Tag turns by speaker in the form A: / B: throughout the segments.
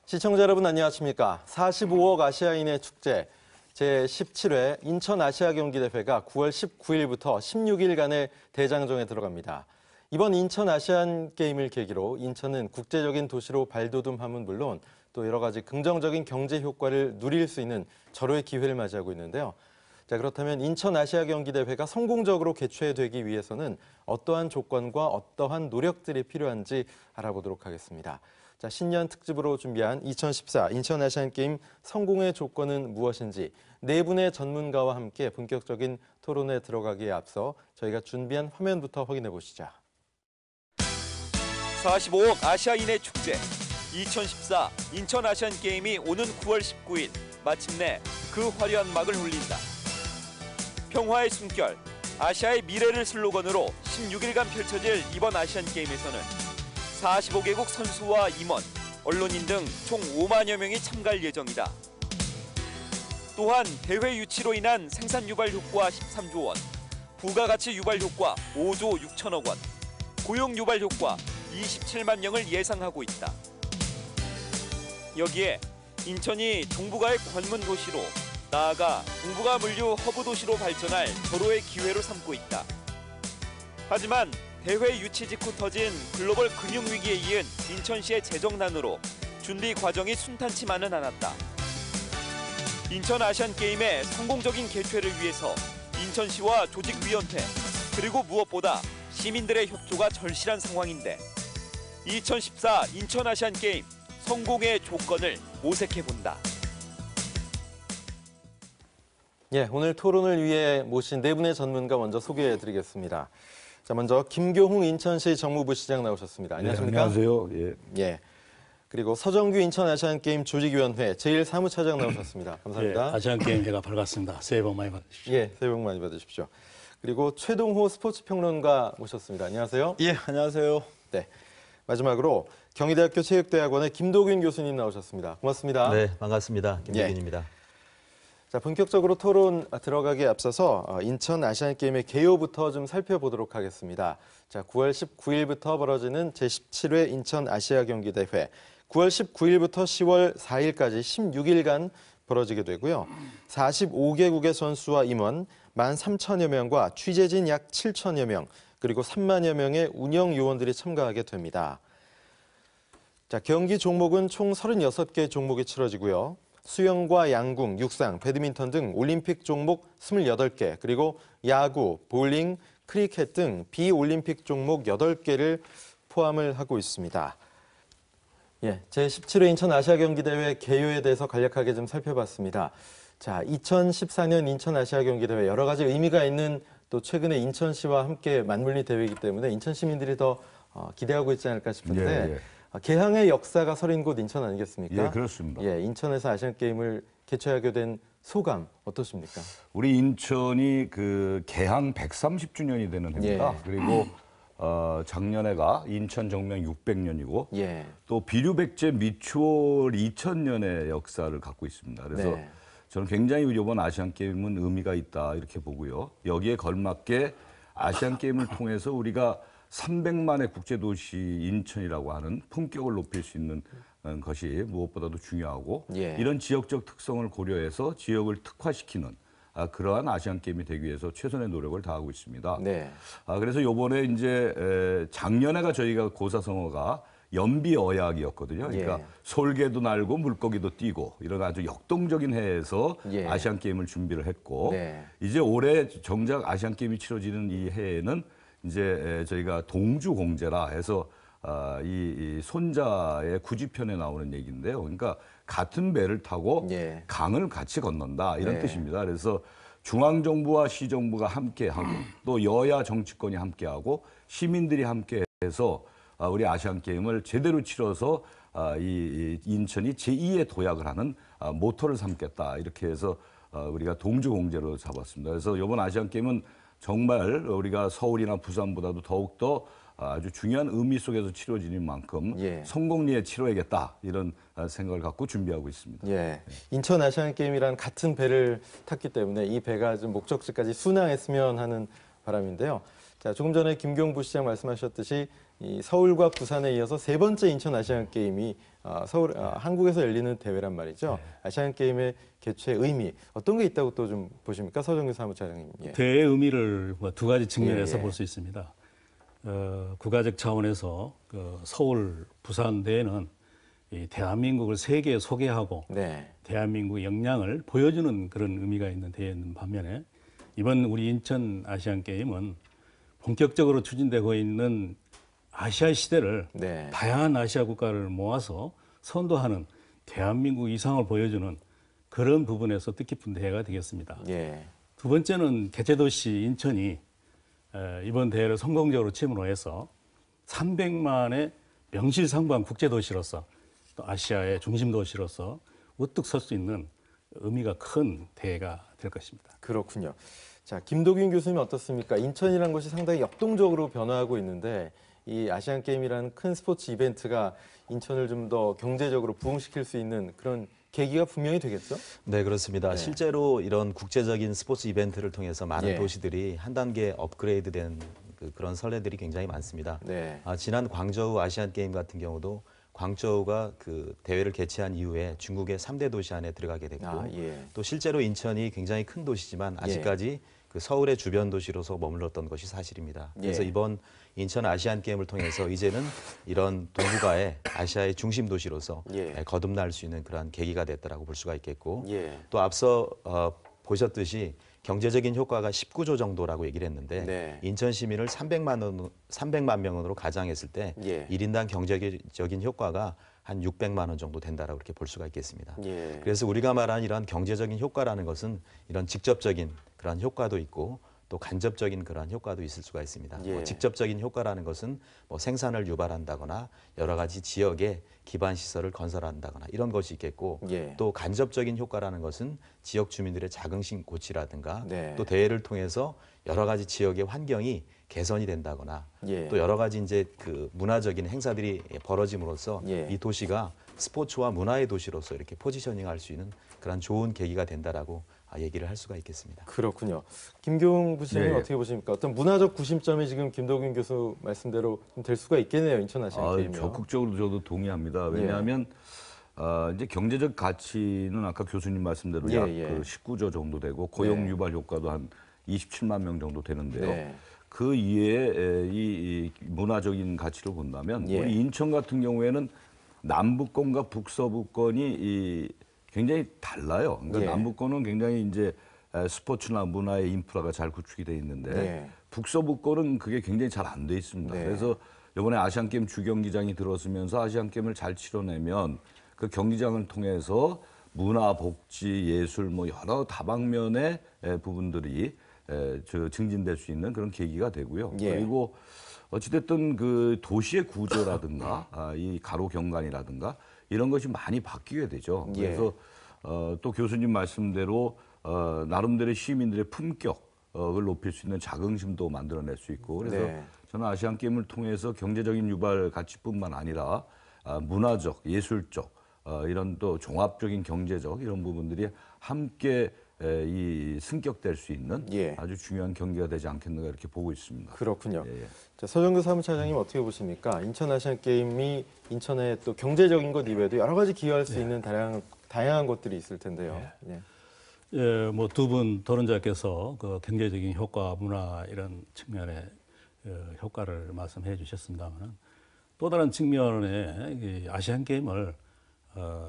A: 시청자 여러분 안녕하십니까. 45억 아시아인의 축제 제17회 인천 아시아 경기 대회가 9월 19일부터 16일간의 대장정에 들어갑니다. 이번 인천 아시안 게임을 계기로 인천은 국제적인 도시로 발돋움함은 물론 또 여러 가지 긍정적인 경제 효과를 누릴 수 있는 절호의 기회를 맞이하고 있는데요. 자, 그렇다면 인천 아시아 경기 대회가 성공적으로 개최되기 위해서는 어떠한 조건과 어떠한 노력들이 필요한지 알아보도록 하겠습니다. 자, 신년 특집으로 준비한 2014 인천 아시안 게임 성공의 조건은 무엇인지 네 분의 전문가와 함께 본격적인 토론에 들어가기에 앞서 저희가 준비한 화면부터 확인해 보시죠.
B: 45억 아시아인의 축제 2014 인천 아시안 게임이 오는 9월 19일 마침내 그 화려한 막을 울린다. 평화의 숨결, 아시아의 미래를 슬로건으로 16일간 펼쳐질 이번 아시안 게임에서는 45개국 선수와 임원, 언론인 등 총 5만여 명이 참가할 예정이다. 또한 대회 유치로 인한 생산 유발 효과 13조 원, 부가가치 유발 효과 5조 6천억 원, 고용 유발 효과 27만 명을 예상하고 있다. 여기에 인천이 정부가의 관문 도시로 나아가 동북아 물류 허브 도시로 발전할 절호의 기회로 삼고 있다. 하지만 대회 유치 직후 터진 글로벌 금융위기에 이은 인천시의 재정난으로 준비 과정이 순탄치만은 않았다. 인천 아시안 게임의 성공적인 개최를 위해서 인천시와 조직위원회 그리고 무엇보다 시민들의 협조가 절실한 상황인데 2014 인천 아시안 게임 성공의 조건을 모색해본다.
A: 예, 오늘 토론을 위해 모신 네 분의 전문가 먼저 소개해드리겠습니다. 자, 먼저 김교훈 인천시 정무부시장 나오셨습니다. 안녕하십니까?
C: 네, 안녕하세요. 예.
A: 예. 그리고 서정규 인천 아시안 게임 조직위원회 제1사무차장 나오셨습니다. 감사합니다.
C: 예, 아시안 게임 회가 밝았습니다. 새해 복 많이 받으십시오.
A: 예, 새해 복 많이 받으십시오. 그리고 최동호 스포츠평론가 모셨습니다. 안녕하세요.
D: 예, 안녕하세요.
A: 네. 마지막으로 경희대학교 체육대학원의 김도균 교수님 나오셨습니다. 고맙습니다.
D: 네, 반갑습니다. 김도균입니다.
A: 자, 본격적으로 토론 들어가기에 앞서서 인천 아시안게임의 개요부터 좀 살펴보도록 하겠습니다. 자, 9월 19일부터 벌어지는 제17회 인천 아시아 경기 대회. 9월 19일부터 10월 4일까지 16일간 벌어지게 되고요. 45개국의 선수와 임원 13,000여 명과 취재진 약 7,000여 명, 그리고 3만여 명의 운영 요원들이 참가하게 됩니다. 자, 경기 종목은 총 36개 종목이 치러지고요. 수영과 양궁, 육상, 배드민턴 등 올림픽 종목 28개, 그리고 야구, 볼링, 크리켓 등 비올림픽 종목 8개를 포함을 하고 있습니다. 예, 제17회 인천 아시아 경기 대회 개요에 대해서 간략하게 좀 살펴봤습니다. 자, 2014년 인천 아시아 경기 대회 여러 가지 의미가 있는 또 최근에 인천시와 함께 맞물린 대회이기 때문에 인천 시민들이 더 기대하고 있지 않을까 싶은데
C: 예, 예.
A: 개항의 역사가 서린 곳 인천 아니겠습니까?
C: 예, 그렇습니다.
A: 예, 인천에서 아시안 게임을 개최하게 된 소감 어떠십니까?
C: 우리 인천이 그 개항 130주년이 되는 해입니다.
A: 예.
C: 그리고 작년에가 인천 정명 600년이고
A: 예.
C: 또 비류백제 미추홀 2000년의 역사를 갖고 있습니다. 그래서
A: 네.
C: 저는 굉장히 이번 아시안 게임은 의미가 있다 이렇게 보고요. 여기에 걸맞게 아시안 게임을 통해서 우리가 300만의 국제도시 인천이라고 하는 품격을 높일 수 있는 것이 무엇보다도 중요하고
A: 예.
C: 이런 지역적 특성을 고려해서 지역을 특화시키는 그러한 아시안 게임이 되기 위해서 최선의 노력을 다하고 있습니다.
A: 네.
C: 그래서 요번에 이제 작년에가 저희가 고사성어가 연비어약이었거든요. 그러니까
A: 예.
C: 솔개도 날고 물고기도 뛰고 이런 아주 역동적인 해에서
A: 예.
C: 아시안 게임을 준비를 했고
A: 네.
C: 이제 올해 정작 아시안 게임이 치러지는 이 해에는 이제 저희가 동주공제라 해서 이 손자의 구지편에 나오는 얘기인데요. 그러니까 같은 배를 타고
A: 예.
C: 강을 같이 건넌다 이런
A: 네.
C: 뜻입니다. 그래서 중앙정부와 시정부가 함께하고 또 여야 정치권이 함께하고 시민들이 함께해서 우리 아시안 게임을 제대로 치러서 이 인천이 제2의 도약을 하는 모토를 삼겠다 이렇게 해서 우리가 동주공제로 잡았습니다. 그래서 이번 아시안 게임은 정말 우리가 서울이나 부산보다도 더욱더 아주 중요한 의미 속에서 치러지는 만큼
A: 예.
C: 성공리에 치러야겠다 이런 생각을 갖고 준비하고 있습니다.
A: 예. 인천 아시안 게임이란 같은 배를 탔기 때문에 이 배가 좀 목적지까지 순항했으면 하는 바람인데요. 자, 조금 전에 김경부 시장 말씀하셨듯이 이 서울과 부산에 이어서 세 번째 인천 아시안 게임이 한국에서 열리는 대회란 말이죠. 아시안 게임의 개최 의미 어떤 게 있다고 또 좀 보십니까, 서정규 사무차장님? 예.
E: 대회의 의미를 두 가지 측면에서
A: 예.
E: 볼 수 있습니다. 국가적 차원에서 서울, 부산 대회는 이 대한민국을 세계에 소개하고
A: 네.
E: 대한민국의 역량을 보여주는 그런 의미가 있는 대회인 반면에 이번 우리 인천 아시안 게임은 본격적으로 추진되고 있는 아시아 시대를
A: 네.
E: 다양한 아시아 국가를 모아서 선도하는 대한민국 이상을 보여주는 그런 부분에서 뜻깊은 대회가 되겠습니다.
A: 예.
E: 두 번째는 개최도시 인천이 이번 대회를 성공적으로 침으로 해서 300만의 명실상부한 국제도시로서 또 아시아의 중심 도시로서 우뚝 설 수 있는 의미가 큰 대회가 될 것입니다.
A: 그렇군요. 자, 김도균 교수님 어떻습니까? 인천이라는 곳이 상당히 역동적으로 변화하고 있는데 이 아시안 게임이라는 큰 스포츠 이벤트가 인천을 좀 더 경제적으로 부흥시킬 수 있는 그런 계기가 분명히 되겠죠?
D: 네, 그렇습니다.
A: 네.
D: 실제로 이런 국제적인 스포츠 이벤트를 통해서 많은
A: 예.
D: 도시들이 한 단계 업그레이드된 그런 선례들이 굉장히 많습니다.
A: 네.
D: 지난 광저우 아시안 게임 같은 경우도 광저우가 그 대회를 개최한 이후에 중국의 3대 도시 안에 들어가게 됐고
A: 예.
D: 또 실제로 인천이 굉장히 큰 도시지만 아직까지 그 서울의 주변 도시로서 머물렀던 것이 사실입니다. 그래서
A: 예.
D: 이번 인천 아시안 게임을 통해서 이제는 이런 동북아의 아시아의 중심 도시로서
A: 예.
D: 거듭날 수 있는 그러한 계기가 됐다라고 볼 수가 있겠고
A: 예.
D: 또 앞서 보셨듯이 경제적인 효과가 19조 정도라고 얘기를 했는데
A: 네.
D: 인천 시민을 300만 명으로 가정했을 때
A: 예.
D: 1인당 경제적인 효과가 한 600만 원 정도 된다라고 이렇게 볼 수가 있겠습니다.
A: 예.
D: 그래서 우리가 말하는 이런 경제적인 효과라는 것은 이런 직접적인 그런 효과도 있고 또 간접적인 그러한 효과도 있을 수가 있습니다.
A: 예.
D: 직접적인 효과라는 것은 생산을 유발한다거나 여러 가지 지역에 기반 시설을 건설한다거나 이런 것이 있겠고
A: 예.
D: 또 간접적인 효과라는 것은 지역 주민들의 자긍심 고취라든가
A: 네.
D: 또 대회를 통해서 여러 가지 지역의 환경이 개선이 된다거나
A: 예.
D: 또 여러 가지 이제 그 문화적인 행사들이 벌어짐으로써
A: 예.
D: 이 도시가 스포츠와 문화의 도시로서 이렇게 포지셔닝할 수 있는 그런 좋은 계기가 된다라고 얘기를 할 수가 있겠습니다.
A: 그렇군요. 김교웅 부시장님
C: 예, 예.
A: 어떻게 보십니까? 어떤 문화적 구심점이 지금 김도균 교수 말씀대로 좀 될 수가 있겠네요. 인천 아시안 게임이요.
C: 적극적으로 저도 동의합니다. 왜냐하면 이제 경제적 가치는 아까 교수님 말씀대로
A: 예,
C: 약
A: 예.
C: 그 19조 정도 되고 고용
A: 네.
C: 유발 효과도 한 27만 명 정도 되는데요.
A: 네.
C: 그 이외에 이 문화적인 가치를 본다면
A: 예.
C: 우리 인천 같은 경우에는 남부권과 북서부권이 굉장히 달라요. 그러니까
A: 예.
C: 남부권은 굉장히 이제 스포츠나 문화의 인프라가 잘 구축이 돼 있는데
A: 네.
C: 북서부권은 그게 굉장히 잘 안 돼 있습니다.
A: 네.
C: 그래서 이번에 아시안게임 주경기장이 들어서면서 아시안게임을 잘 치러내면 그 경기장을 통해서 문화, 복지, 예술 여러 다방면의 부분들이 증진될 수 있는 그런 계기가 되고요.
A: 예.
C: 그리고 어찌됐든 그 도시의 구조라든가 이 가로 경관이라든가 이런 것이 많이 바뀌게 되죠.
A: 예.
C: 그래서 또 교수님 말씀대로 나름대로 시민들의 품격을 높일 수 있는 자긍심도 만들어낼 수 있고 그래서
A: 네.
C: 저는 아시안 게임을 통해서 경제적인 유발 가치뿐만 아니라 문화적, 예술적 이런 또 종합적인 경제적 이런 부분들이 함께 이 승격될 수 있는
A: 예.
C: 아주 중요한 경기가 되지 않겠는가 이렇게 보고 있습니다.
A: 그렇군요.
C: 예, 예.
A: 자, 서정규 사무차장님 어떻게 보십니까? 인천 아시안 게임이 인천의 또 경제적인 것 이외에도 여러 가지 기여할 수 있는 다양한 것들이 있을 텐데요. 예.
E: 예, 두 분 토론자께서 그 경제적인 효과, 문화 이런 측면의 효과를 말씀해 주셨습니다만 또 다른 측면의 이 아시안 게임을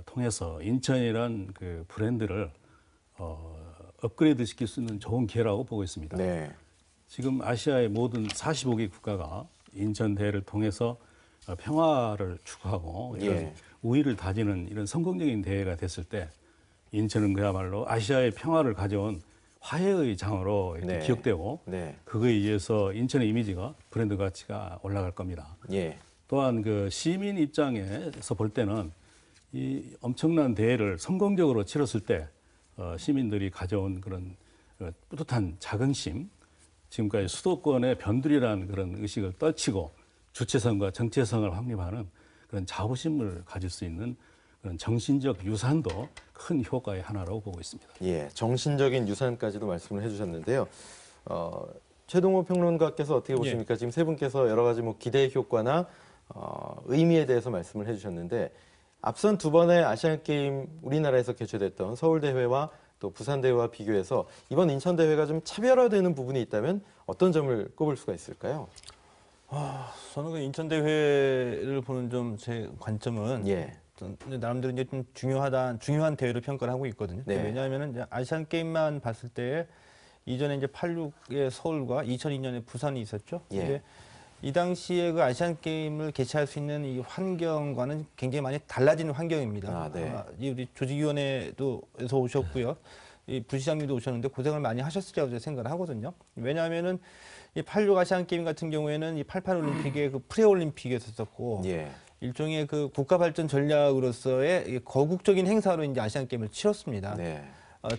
E: 통해서 인천이란 그 브랜드를 업그레이드 시킬 수 있는 좋은 기회라고 보고 있습니다.
A: 네.
E: 지금 아시아의 모든 45개 국가가 인천 대회를 통해서 평화를 추구하고 이런
A: 예.
E: 우위를 다지는 이런 성공적인 대회가 됐을 때 인천은 그야말로 아시아의 평화를 가져온 화해의 장으로 이렇게
A: 네.
E: 기억되고
A: 네.
E: 그거에 의해서 인천의 이미지가 브랜드 가치가 올라갈 겁니다.
A: 예.
E: 또한 그 시민 입장에서 볼 때는 이 엄청난 대회를 성공적으로 치렀을 때 시민들이 가져온 그런 뿌듯한 자긍심, 지금까지 수도권의 변두리라는 그런 의식을 떨치고 주체성과 정체성을 확립하는 그런 자부심을 가질 수 있는 그런 정신적 유산도 큰 효과의 하나라고 보고 있습니다.
A: 예. 정신적인 유산까지도 말씀을 해주셨는데요. 최동호 평론가께서 어떻게 보십니까? 지금 세 분께서 여러 가지 기대의 효과나 의미에 대해서 말씀을 해주셨는데 앞선 두 번의 아시안 게임 우리나라에서 개최됐던 서울 대회와 또 부산 대회와 비교해서 이번 인천 대회가 좀 차별화되는 부분이 있다면 어떤 점을 꼽을 수가 있을까요?
F: 저는 그 인천 대회를 보는 좀 제 관점은
A: 예.
F: 나름대로 이제 좀 중요한 대회로 평가를 하고 있거든요.
A: 네.
F: 왜냐하면은 이제 아시안 게임만 봤을 때 이전에 이제 86의 서울과 2002년에 부산이 있었죠.
A: 예.
F: 근데 이 당시에 그 아시안 게임을 개최할 수 있는 이 환경과는 굉장히 많이 달라진 환경입니다.
A: 아, 네.
F: 이 우리 조직위원회도에서 오셨고요. 이 부시장님도 오셨는데 고생을 많이 하셨으리라고 제가 생각을 하거든요. 왜냐하면은 이 86 아시안 게임 같은 경우에는 이 88 올림픽의 그 프레 올림픽에 있었고
A: 예.
F: 일종의 그 국가 발전 전략으로서의 이 거국적인 행사로 이제 아시안 게임을 치렀습니다.
A: 네.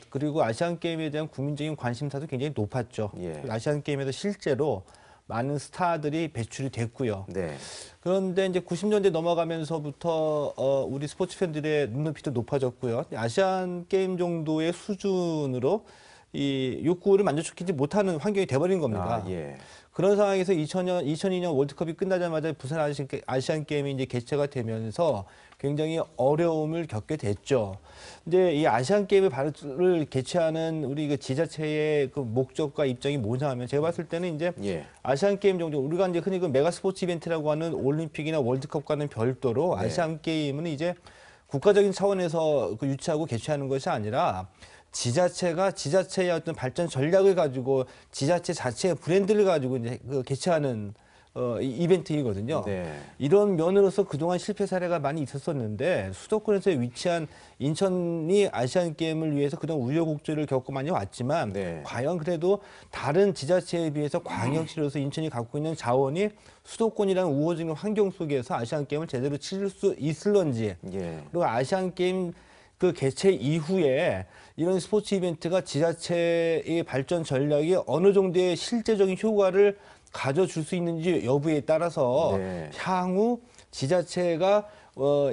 F: 그리고 아시안 게임에 대한 국민적인 관심사도 굉장히 높았죠.
A: 예.
F: 아시안 게임에서 실제로 많은 스타들이 배출이 됐고요.
A: 네.
F: 그런데 이제 90년대 넘어가면서부터 우리 스포츠 팬들의 눈높이도 높아졌고요. 아시안 게임 정도의 수준으로 이 욕구를 만족시키지 못하는 환경이 돼버린 겁니다.
A: 아, 예.
F: 그런 상황에서 2002년 월드컵이 끝나자마자 부산 아시안 게임이 이제 개최가 되면서 굉장히 어려움을 겪게 됐죠. 이제 이 아시안 게임을 개최하는 우리 그 지자체의 그 목적과 입장이 뭐냐하면 제가 봤을 때는 이제
A: 예.
F: 아시안 게임 정도 우리가 이제 흔히 그 메가 스포츠 이벤트라고 하는 올림픽이나 월드컵과는 별도로
A: 네.
F: 아시안 게임은 이제 국가적인 차원에서 그 유치하고 개최하는 것이 아니라 지자체가 지자체의 어떤 발전 전략을 가지고 지자체 자체의 브랜드를 가지고 이제 그 개최하는 이벤트이거든요.
A: 네.
F: 이런 면으로서 그동안 실패 사례가 많이 있었었는데 수도권에서 위치한 인천이 아시안 게임을 위해서 그동안 우여곡절을 겪고 많이 왔지만
A: 네.
F: 과연 그래도 다른 지자체에 비해서 광역시로서 인천이 갖고 있는 자원이 수도권이라는 우호적인 환경 속에서 아시안 게임을 제대로 치를 수 있을런지
A: 예.
F: 그리고 아시안 게임 그 개최 이후에 이런 스포츠 이벤트가 지자체의 발전 전략이 어느 정도의 실제적인 효과를 가져줄 수 있는지 여부에 따라서
A: 네.
F: 향후 지자체가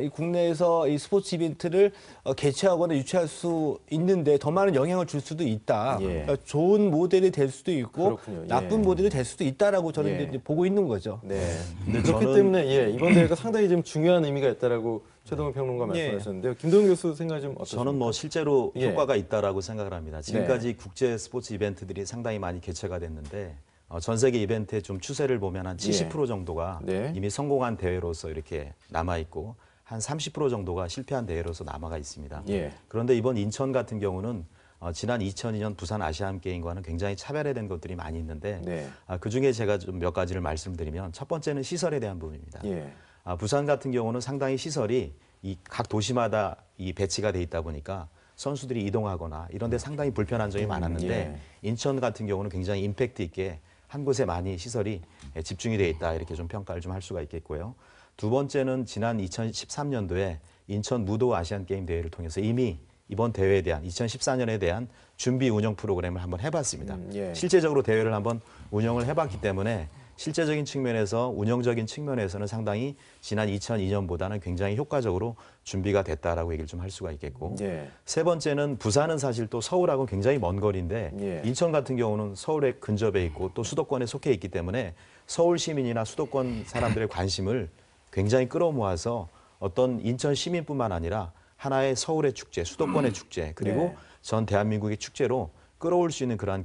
F: 이 국내에서 이 스포츠 이벤트를 개최하거나 유치할 수 있는데 더 많은 영향을 줄 수도 있다.
A: 예.
F: 그러니까 좋은 모델이 될 수도 있고
A: 그렇군요. 예.
F: 나쁜 모델이 될 수도 있다라고 저는
A: 예.
F: 이제 보고 있는 거죠.
A: 네.
D: 근데
A: 그렇기
D: 저는-
A: 때문에 예, 이번 대회가 상당히 좀 중요한 의미가 있다라고 최동훈 평론가
F: 예.
A: 말씀하셨는데요. 김동훈 교수 생각이 좀 어떠십니까?
D: 저는 뭐 실제로
A: 예.
D: 효과가 있다라고 생각을 합니다. 지금까지 국제 스포츠 이벤트들이 상당히 많이 개최가 됐는데 전 세계 이벤트의 좀 추세를 보면 한 70% 정도가
A: 네.
D: 이미 성공한 대회로서 이렇게 남아 있고 한 30% 정도가 실패한 대회로서 남아가 있습니다.
A: 예.
D: 그런데 이번 인천 같은 경우는 지난 2002년 부산 아시안 게임과는 굉장히 차별화된 것들이 많이 있는데
A: 네.
D: 그 중에 제가 좀 몇 가지를 말씀드리면 첫 번째는 시설에 대한 부분입니다.
A: 예.
D: 부산 같은 경우는 상당히 시설이 이 각 도시마다 이 배치가 돼 있다 보니까 선수들이 이동하거나 이런 데 상당히 불편한 점이 많았는데
A: 예.
D: 인천 같은 경우는 굉장히 임팩트 있게 한 곳에 많이 시설이 집중이 돼 있다 이렇게 좀 평가를 좀 할 수가 있겠고요. 두 번째는 지난 2013년도에 인천 무도 아시안 게임 대회를 통해서 이미 이번 대회에 대한 2014년에 대한 준비 운영 프로그램을 한번 해봤습니다.
A: 예.
D: 실제적으로 대회를 한번 운영을 해봤기 때문에 실제적인 측면에서 운영적인 측면에서는 상당히 지난 2002년보다는 굉장히 효과적으로 준비가 됐다라고 얘기를 좀 할 수가 있겠고
A: 예.
D: 세 번째는 부산은 사실 또 서울하고 굉장히 먼 거리인데
A: 예.
D: 인천 같은 경우는 서울에 근접해 있고 또 수도권에 속해 있기 때문에 서울 시민이나 수도권 사람들의 관심을 굉장히 끌어모아서 어떤 인천 시민뿐만 아니라 하나의 서울의 축제, 수도권의 축제 그리고
A: 네.
D: 전 대한민국의 축제로 끌어올 수 있는 그러한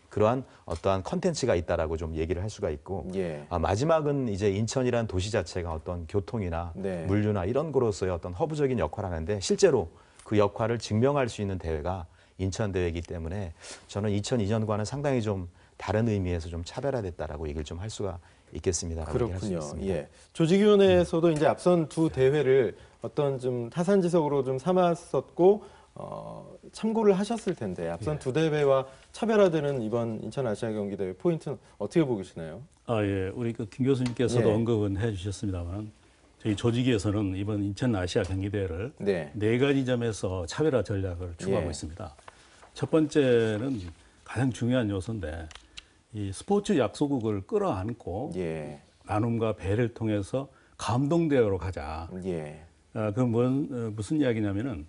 D: 그러한 어떠한 컨텐츠가 있다라고 좀 얘기를 할 수가 있고
A: 예.
D: 마지막은 이제 인천이라는 도시 자체가 어떤 교통이나
A: 네.
D: 물류나 이런 거로서의 어떤 허브적인 역할을 하는데 실제로 그 역할을 증명할 수 있는 대회가 인천 대회이기 때문에 저는 2002년과는 상당히 좀 다른 의미에서 좀 차별화됐다라고 얘기를 좀 할 수가 있겠습니다라고 얘기할 수
A: 그렇군요.
D: 있습니다.
A: 예. 조직위원회에서도 이제 앞선 두 대회를 어떤 좀 타산지석으로 좀 삼았었고 참고를 하셨을 텐데 앞선 두 대회와 차별화되는 이번 인천 아시아 경기 대회 포인트는 어떻게 보고 계시나요?
E: 예. 우리 그 김 교수님께서도
A: 예.
E: 언급은 해 주셨습니다만 저희 조직위에서는 이번 인천 아시아 경기대회를
A: 네.
E: 네 가지 점에서 차별화 전략을 추구하고
A: 예.
E: 있습니다. 첫 번째는 가장 중요한 요소인데 이 스포츠 약소국을 끌어안고
A: 예.
E: 나눔과 배를 통해서 감동대회로 가자.
A: 예.
E: 그건 무슨 이야기냐면은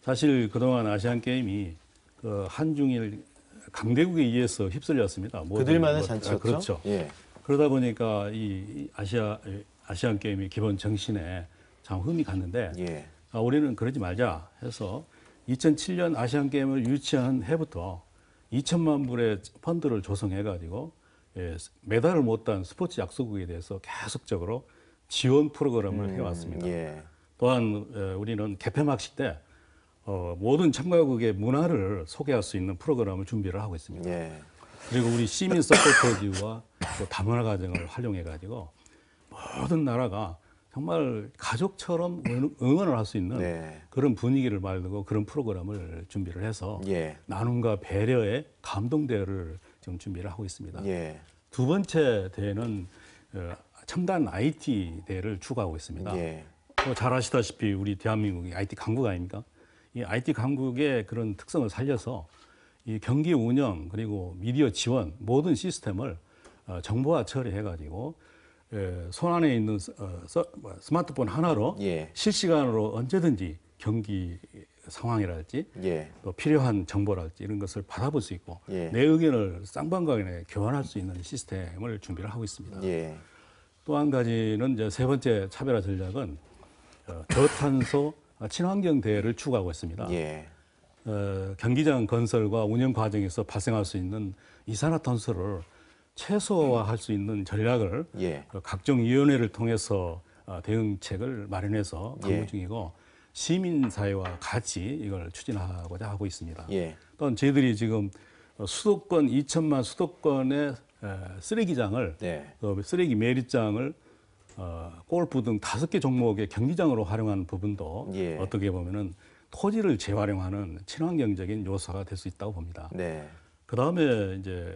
E: 사실 그동안 아시안 게임이 그 한중일 강대국에 의해서 휩쓸렸습니다.
A: 그들만의 잔치였죠.
E: 그렇죠.
A: 예.
E: 그러다 보니까 이 아시안 게임의 기본 정신에 참 흠이 갔는데
A: 예.
E: 우리는 그러지 말자 해서 2007년 아시안 게임을 유치한 해부터 2천만 불의 펀드를 조성해가지고 메달을 못한 스포츠 약소국에 대해서 계속적으로 지원 프로그램을 해왔습니다.
A: 예.
E: 또한 우리는 개폐막식 때 모든 참가국의 문화를 소개할 수 있는 프로그램을 준비를 하고 있습니다.
A: 예.
E: 그리고 우리 시민 서포터즈와 또 다문화 가정을 활용해가지고 모든 나라가 정말 가족처럼 응원을 할 수 있는
A: 네.
E: 그런 분위기를 만들고 그런 프로그램을 준비를 해서
A: 예.
E: 나눔과 배려의 감동 대회를 지금 준비를 하고 있습니다.
A: 예.
E: 두 번째 대회는 첨단 IT 대회를 추구하고 있습니다.
A: 예.
E: 잘 아시다시피 우리 대한민국이 IT 강국 아닙니까? 이 IT 강국의 그런 특성을 살려서 이 경기 운영 그리고 미디어 지원 모든 시스템을 정보화 처리해가지고 손 안에 있는 스마트폰 하나로
A: 예.
E: 실시간으로 언제든지 경기 상황이랄지
A: 예.
E: 또 필요한 정보랄지 이런 것을 받아볼 수 있고
A: 예.
E: 내 의견을 쌍방간에 교환할 수 있는 시스템을 준비를 하고 있습니다.
A: 예.
E: 또 한 가지는 이제 세 번째 차별화 전략은 저탄소 친환경 대회를 추구하고 있습니다.
A: 예.
E: 경기장 건설과 운영 과정에서 발생할 수 있는 이산화탄소를 최소화할 수 있는 전략을
A: 예.
E: 각종 위원회를 통해서 대응책을 마련해서 강구
A: 예.
E: 중이고 시민사회와 같이 이걸 추진하고자 하고 있습니다.
A: 예.
E: 또한 저희들이 지금 수도권 2천만 수도권의 쓰레기장을
A: 네.
E: 쓰레기 매립장을 골프 등 5개 종목의 경기장으로 활용하는 부분도
A: 예.
E: 어떻게 보면은 토지를 재활용하는 친환경적인 요소가 될 수 있다고 봅니다.
A: 네.
E: 그 다음에 이제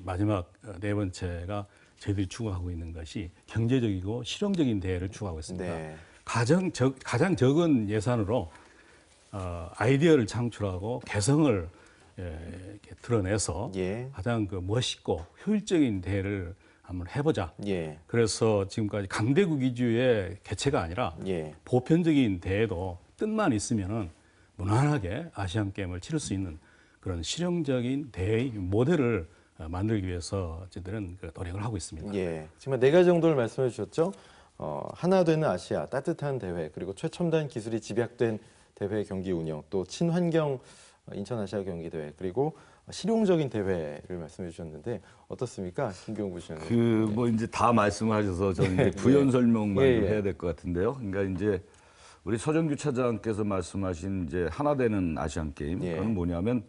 E: 마지막 네 번째가 저희들이 추구하고 있는 것이 경제적이고 실용적인 대회를 추구하고 있습니다.
A: 네.
E: 가장 적은 예산으로 아이디어를 창출하고 개성을 이렇게 드러내서
A: 예.
E: 가장 멋있고 효율적인 대회를 한번 해보자.
A: 예.
E: 그래서 지금까지 강대국 위주의 개최가 아니라
A: 예.
E: 보편적인 대회도 뜻만 있으면은 무난하게 아시안 게임을 치를 수 있는 그런 실용적인 대회의 모델을 만들기 위해서 저희들은 노력을 하고 있습니다.
A: 예. 지금 4가지 정도를 말씀해 주셨죠. 하나 되는 아시아, 따뜻한 대회, 그리고 최첨단 기술이 집약된 대회 경기 운영, 또 친환경 인천 아시아 경기 대회, 그리고 실용적인 대회를 말씀해 주셨는데 어떻습니까, 김경부 시장님?
C: 뭐 이제 다 말씀을 하셔서 저는 이제
A: 네.
C: 부연 설명만
A: 예, 예.
C: 해야 될 것 같은데요. 그러니까 이제 우리 서정규 차장께서 말씀하신 이제 하나 되는 아시안 게임,
A: 예.
C: 그건 뭐냐면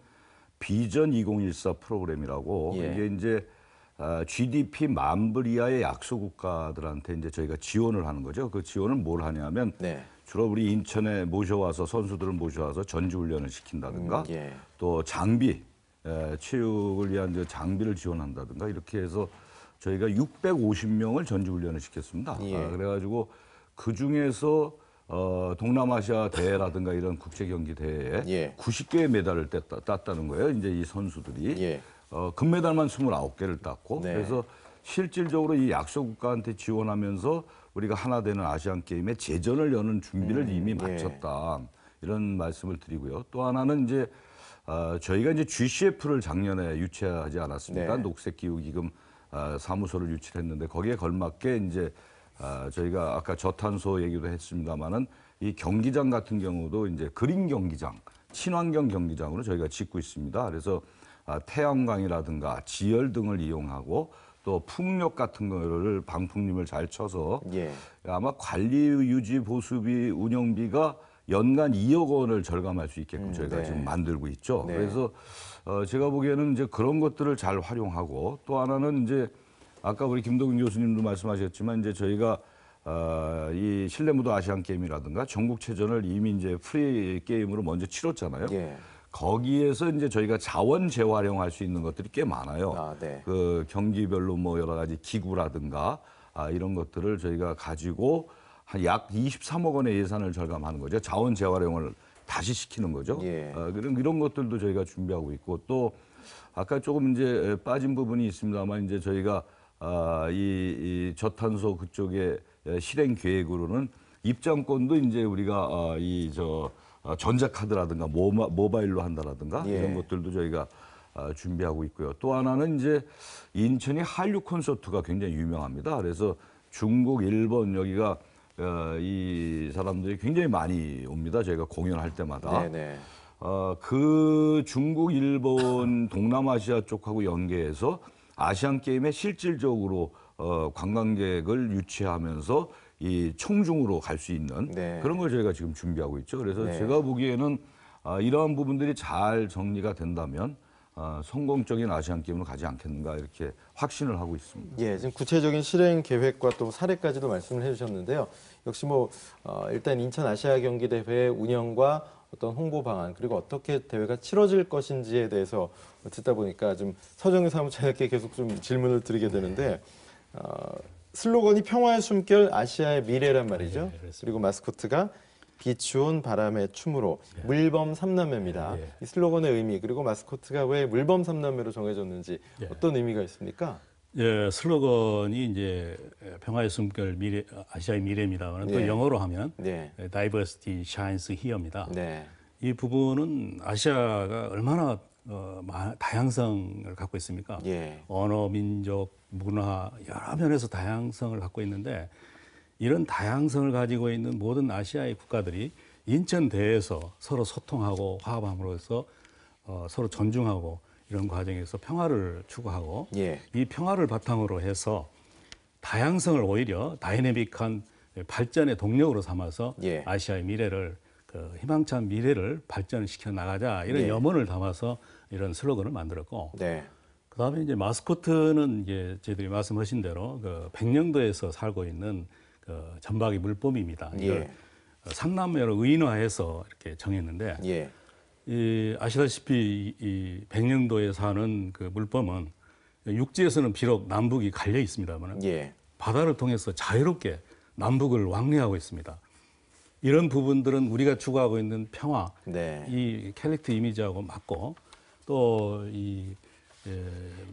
C: 비전 2014 프로그램이라고
A: 예.
C: 이게 이제 GDP 만 불 이하의 약소 국가들한테 이제 저희가 지원을 하는 거죠. 그 지원은 뭘 하냐면
A: 네.
C: 주로 우리 인천에 모셔와서 선수들을 모셔와서 전지훈련을 시킨다든가
A: 예.
C: 또 장비, 체육을 위한 장비를 지원한다든가 이렇게 해서 저희가 650명을 전지훈련을 시켰습니다.
A: 예.
C: 그래가지고 그 중에서 동남아시아 대회라든가 이런 국제 경기 대회에
A: 예.
C: 90개의 메달을 땄다는 거예요. 이제 이 선수들이
A: 예.
C: 금메달만 29개를 땄고
A: 네.
C: 그래서 실질적으로 이 약소 국가한테 지원하면서 우리가 하나 되는 아시안 게임에 제전을 여는 준비를 이미
A: 예.
C: 마쳤다. 이런 말씀을 드리고요. 또 하나는 이제 저희가 이제 GCF를 작년에 유치하지 않았습니까?
A: 네.
C: 녹색기후기금 사무소를 유치했는데 거기에 걸맞게 이제 저희가 아까 저탄소 얘기도 했습니다만은 이 경기장 같은 경우도 이제 그린 경기장, 친환경 경기장으로 저희가 짓고 있습니다. 그래서 태양광이라든가 지열 등을 이용하고 또 풍력 같은 거를 방풍림을 잘 쳐서
A: 예.
C: 아마 관리 유지 보수비 운영비가 연간 2억 원을 절감할 수 있게끔 저희가
A: 네.
C: 지금 만들고 있죠.
A: 네.
C: 그래서 제가 보기에는 이제 그런 것들을 잘 활용하고 또 하나는 이제 아까 우리 김동균 교수님도 말씀하셨지만 이제 저희가 이 실내무도 아시안 게임이라든가 전국체전을 이미 이제 프리 게임으로 먼저 치렀잖아요.
A: 예.
C: 거기에서 이제 저희가 자원 재활용할 수 있는 것들이 꽤 많아요.
A: 아, 네.
C: 그 경기별로 뭐 여러 가지 기구라든가 이런 것들을 저희가 가지고 한 약 23억 원의 예산을 절감하는 거죠. 자원 재활용을 다시 시키는 거죠.
A: 예.
C: 이런 것들도 저희가 준비하고 있고 또 아까 조금 이제 빠진 부분이 있습니다만 이제 저희가 이 저탄소 그쪽에 실행 계획으로는 입장권도 이제 우리가 전자카드라든가 모바일로 한다라든가
A: 예.
C: 이런 것들도 저희가 준비하고 있고요. 또 하나는 이제 인천이 한류 콘서트가 굉장히 유명합니다. 그래서 중국, 일본 여기가 이 사람들이 굉장히 많이 옵니다. 저희가 공연할 때마다.
A: 네네.
C: 그 중국, 일본, 동남아시아 쪽하고 연계해서 아시안 게임에 실질적으로 관광객을 유치하면서 이 총중으로 갈 수 있는
A: 네.
C: 그런 걸 저희가 지금 준비하고 있죠. 그래서
A: 네.
C: 제가 보기에는 이러한 부분들이 잘 정리가 된다면 성공적인 아시안 게임으로 가지 않겠는가 이렇게 확신을 하고 있습니다.
A: 예, 지금 구체적인 실행 계획과 또 사례까지도 말씀을 해주셨는데요. 역시 뭐 일단 인천 아시아 경기 대회 운영과 어떤 홍보 방안 그리고 어떻게 대회가 치러질 것인지에 대해서 듣다 보니까 좀 서정희 사무처장께 계속 좀 질문을 드리게 되는데 슬로건이 평화의 숨결 아시아의 미래란 말이죠.
E: 네, 그렇습니다.
A: 그리고 마스코트가 비추온 바람의 춤으로 물범 삼남매입니다.
E: 예.
A: 이 슬로건의 의미 그리고 마스코트가 왜 물범 삼남매로 정해졌는지
E: 예.
A: 어떤 의미가 있습니까?
E: 예, 슬로건이 이제 평화의 숨결 미래, 아시아의 미래입니다만 또
A: 네.
E: 영어로 하면
A: 네.
E: Diversity Shines Here입니다.
A: 네.
E: 이 부분은 아시아가 얼마나 다양성을 갖고 있습니까?
A: 예.
E: 언어, 민족, 문화 여러 면에서 다양성을 갖고 있는데 이런 다양성을 가지고 있는 모든 아시아의 국가들이 인천 대회에서 서로 소통하고 화합함으로써 서로 존중하고 이런 과정에서 평화를 추구하고
A: 예.
E: 이 평화를 바탕으로 해서 다양성을 오히려 다이내믹한 발전의 동력으로 삼아서
A: 예.
E: 아시아의 미래를 희망찬 미래를 발전시켜 나가자 이런
A: 예.
E: 염원을 담아서 이런 슬로건을 만들었고
A: 네.
E: 그다음에 이제 마스코트는 이제 저희들이 말씀하신 대로 그 백령도에서 살고 있는 그 전박이 물범입니다. 이걸
A: 예.
E: 삼남매로 의인화해서 이렇게 정했는데
A: 예.
E: 아시다시피 이 백령도에 사는 그 물범은 육지에서는 비록 남북이 갈려 있습니다만
A: 예.
E: 바다를 통해서 자유롭게 남북을 왕래하고 있습니다. 이런 부분들은 우리가 추구하고 있는 평화,
A: 네.
E: 이 캐릭터 이미지하고 맞고 또 이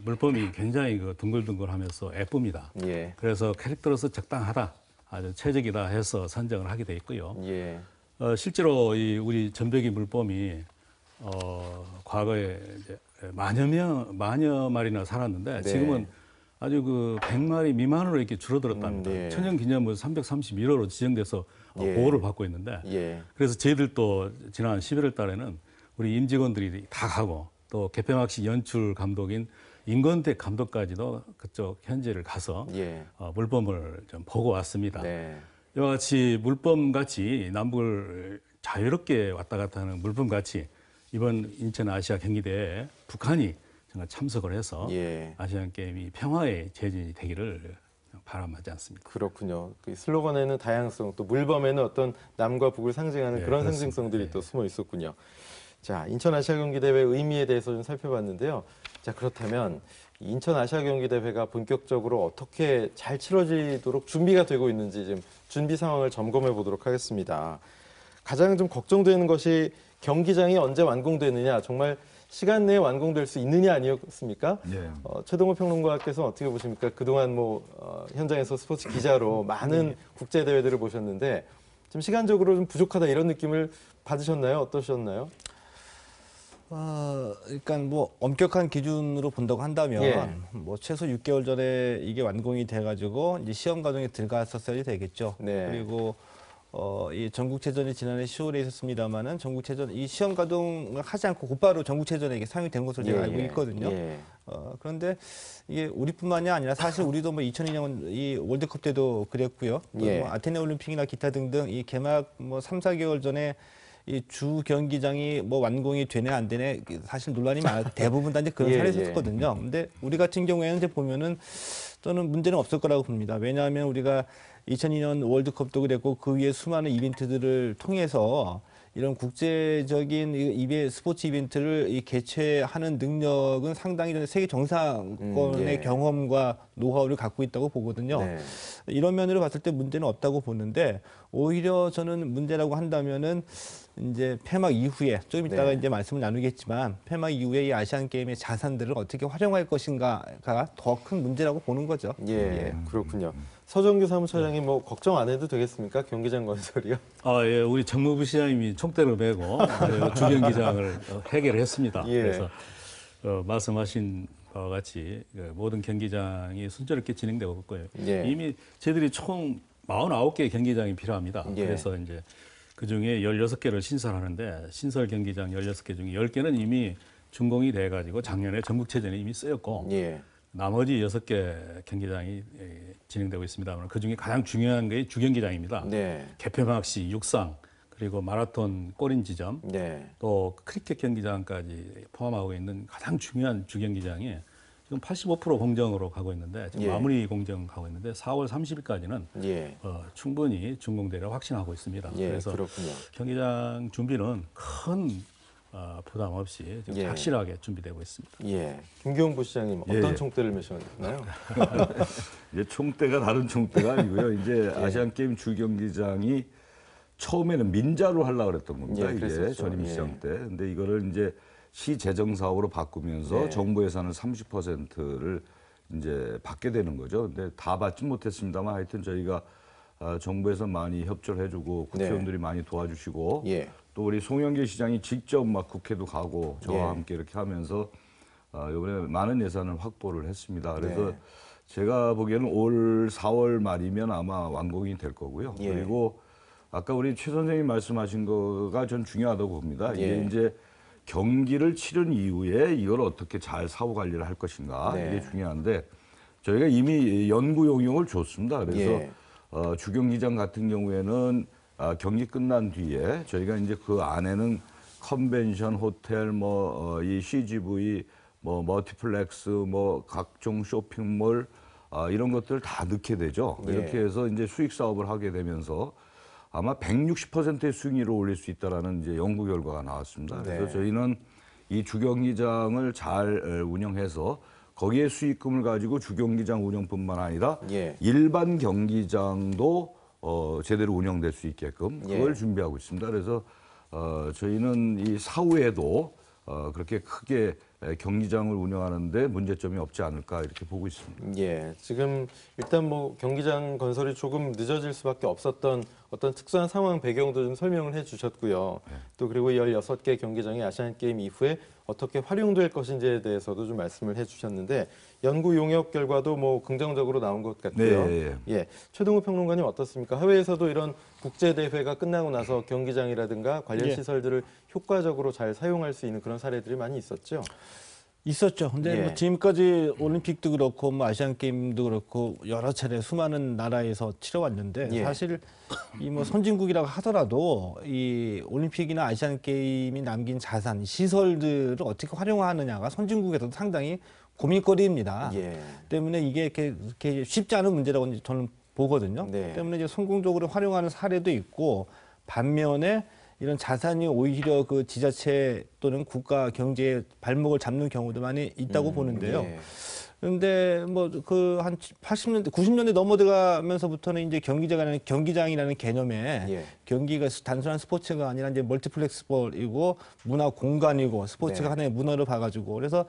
E: 물범이 굉장히 그 둥글둥글하면서 예쁩니다.
A: 예.
E: 그래서 캐릭터로서 적당하다, 아주 최적이다 해서 선정을 하게 돼 있고요.
A: 예.
E: 실제로 이 우리 전백이 물범이 과거에 이제 만여 마리나 살았는데
A: 네.
E: 지금은 아주 그 100마리 미만으로 이렇게 줄어들었답니다.
A: 네.
E: 천연기념물 331호로 지정돼서
A: 예.
E: 보호를 받고 있는데
A: 예.
E: 그래서 저희들도 지난 11월 달에는 우리 임직원들이 다 가고 또 개폐막식 연출 감독인 임건택 감독까지도 그쪽 현지를 가서
A: 예.
E: 물범을 좀 보고 왔습니다.
A: 네.
E: 이와 같이 물범같이 남북을 자유롭게 왔다 갔다 하는 물범같이 이번 인천 아시아 경기대회에 북한이 정말 참석을 해서
A: 예.
E: 아시안 게임이 평화의 제진이 되기를 바람하지 않습니다.
A: 그렇군요. 그 슬로건에는 다양성, 또 물범에는 어떤 남과 북을 상징하는
E: 네,
A: 그런
E: 그렇습니다.
A: 상징성들이
E: 네.
A: 또 숨어 있었군요. 자, 인천 아시아 경기 대회 의미에 대해서 좀 살펴봤는데요. 자, 그렇다면 인천 아시아 경기 대회가 본격적으로 어떻게 잘 치러지도록 준비가 되고 있는지 좀 준비 상황을 점검해 보도록 하겠습니다. 가장 좀 걱정되는 것이 경기장이 언제 완공되느냐, 정말 시간 내에 완공될 수 있느냐 아니었습니까?
C: 네.
A: 최동호 평론가께서 어떻게 보십니까? 그동안 현장에서 스포츠 기자로 많은 국제 대회들을 보셨는데 좀 시간적으로 좀 부족하다 이런 느낌을 받으셨나요? 어떠셨나요?
F: 그러니까 엄격한 기준으로 본다고 한다면
A: 예.
F: 최소 6개월 전에 이게 완공이 돼가지고 이제 시험 과정에 들어갔었어야 되겠죠.
A: 네.
F: 그리고 이 전국체전이 지난해 10월에 있었습니다만은 전국체전 이 시험 가동을 하지 않고 곧바로 전국체전에 이게 상용이 된 것으로 제가 알고 있거든요.
A: 예.
F: 그런데 이게 우리뿐만이 아니라 사실 우리도 2002년 이 월드컵 때도 그랬고요. 또
A: 예.
F: 아테네 올림픽이나 기타 등등 이 개막 3, 4개월 전에 이 주 경기장이 완공이 되네 안 되네 사실 논란이 대부분 다 이제 그런
A: 예,
F: 사례가
A: 예.
F: 있었거든요. 근데 우리 같은 경우에는 이제 보면은 저는 문제는 없을 거라고 봅니다. 왜냐하면 우리가 2002년 월드컵도 그랬고 그 위에 수많은 이벤트들을 통해서 이런 국제적인 스포츠 이벤트를 개최하는 능력은 상당히 세계 정상권의
A: 예.
F: 경험과 노하우를 갖고 있다고 보거든요.
A: 네.
F: 이런 면으로 봤을 때 문제는 없다고 보는데 오히려 저는 문제라고 한다면은 이제 폐막 이후에 조금 이따가
A: 네.
F: 이제 말씀을 나누겠지만 폐막 이후에 이 아시안 게임의 자산들을 어떻게 활용할 것인가가 더 큰 문제라고 보는 거죠.
A: 예, 그렇군요. 서정규 사무처장이 걱정 안 해도 되겠습니까? 경기장 건설이요?
E: 예, 우리 정무부 시장님이 총대를 메고 주경기장을 해결했습니다.
A: 예.
E: 그래서 말씀하신 바와 같이 모든 경기장이 순조롭게 진행되고 있고요.
A: 예.
E: 이미 저희들이 총 49개의 경기장이 필요합니다.
A: 예.
E: 그래서 이제 그 중에 16개를 신설하는데 신설 경기장 16개 중에 10개는 이미 준공이 돼 가지고 작년에 전국체전에 이미 쓰였고
A: 예.
E: 나머지 6개 경기장이 진행되고 있습니다만 그중에 가장 중요한 게 주경기장입니다.
A: 네.
E: 개폐막 시, 육상, 그리고 마라톤 골인 지점,
A: 네.
E: 또 크리켓 경기장까지 포함하고 있는 가장 중요한 주경기장이 지금 85% 공정으로 가고 있는데 지금
A: 예.
E: 마무리 공정 가고 있는데 4월 30일까지는
A: 예.
E: 충분히 준공되리라 확신하고 있습니다.
A: 예,
E: 그래서
A: 그렇군요.
E: 경기장 준비는 큰 부담 없이 지금
A: 예.
E: 확실하게 준비되고 있습니다.
A: 예. 김경훈 부시장님 어떤
C: 예.
A: 총대를 메셨나요?
C: 이제 총대가 다른 총대가 아니고요. 이제 아시안 게임 주경기장이 처음에는 민자로 하려고 그랬던 겁니다.
A: 예,
C: 이게
A: 그랬었죠.
C: 전임
A: 예.
C: 시장 때. 근데 이거를 이제 시 재정 사업으로 바꾸면서
A: 네.
C: 정부 예산은 30%를 이제 받게 되는 거죠. 근데 다 받진 못했습니다만 하여튼 저희가 정부에서 많이 협조를 해주고 국회의원들이 많이 도와주시고
A: 예.
C: 또 우리 송영길 시장이 직접 막 국회도 가고 저와
A: 예.
C: 함께 이렇게 하면서 이번에 많은 예산을 확보를 했습니다. 그래서
A: 네.
C: 제가 보기에는 올 4월 말이면 아마 완공이 될 거고요.
A: 예.
C: 그리고 아까 우리 최 선생님 말씀하신 거가 전 중요하다고 봅니다.
A: 예.
C: 이게 이제 경기를 치른 이후에 이걸 어떻게 잘 사후 관리를 할 것인가
A: 네.
C: 이게 중요한데 저희가 이미 연구 용역을 줬습니다. 그래서
A: 예.
C: 주경기장 같은 경우에는 경기 끝난 뒤에 저희가 이제 그 안에는 컨벤션 호텔 이 CGV 멀티플렉스 각종 쇼핑몰 이런 것들을 다 넣게 되죠.
A: 예.
C: 이렇게 해서 이제 수익 사업을 하게 되면서 아마 160%의 수익률을 올릴 수 있다라는 이제 연구 결과가 나왔습니다. 그래서
A: 네.
C: 저희는 이 주경기장을 잘 운영해서 거기에 수익금을 가지고 주경기장 운영뿐만 아니라
A: 예.
C: 일반 경기장도 제대로 운영될 수 있게끔 그걸
A: 예.
C: 준비하고 있습니다. 그래서 저희는 이 사후에도 그렇게 크게 경기장을 운영하는데 문제점이 없지 않을까 이렇게 보고 있습니다.
A: 예, 지금 일단 경기장 건설이 조금 늦어질 수밖에 없었던 어떤 특수한 상황 배경도 좀 설명을 해주셨고요. 또 그리고 16개 경기장이 아시안 게임 이후에 어떻게 활용될 것인지에 대해서도 좀 말씀을 해주셨는데 연구 용역 결과도 긍정적으로 나온 것 같고요.
C: 네.
A: 예, 최동우 평론가님 어떻습니까? 해외에서도 이런 국제 대회가 끝나고 나서 경기장이라든가 관련
F: 예.
A: 시설들을 효과적으로 잘 사용할 수 있는 그런 사례들이 많이 있었죠.
F: 있었죠. 근데
A: 예.
F: 지금까지 올림픽도 그렇고 아시안 게임도 그렇고 여러 차례 수많은 나라에서 치러왔는데
A: 예.
F: 사실 이 선진국이라고 하더라도 이 올림픽이나 아시안 게임이 남긴 자산, 시설들을 어떻게 활용하느냐가 선진국에서도 상당히 고민거리입니다.
A: 예.
F: 때문에 이게 이렇게 쉽지 않은 문제라고 이제 저는 보거든요.
A: 네.
F: 때문에 이제 성공적으로 활용하는 사례도 있고 반면에 이런 자산이 오히려 그 지자체 또는 국가 경제의 발목을 잡는 경우도 많이 있다고 보는데요.
A: 예.
F: 그런데 한 80년대, 90년대 넘어들어가면서부터는 이제 경기장이라는 개념에
A: 예.
F: 경기가 단순한 스포츠가 아니라 이제 멀티플렉스볼이고 문화 공간이고 스포츠가
A: 네.
F: 하나의 문화로 봐가지고 그래서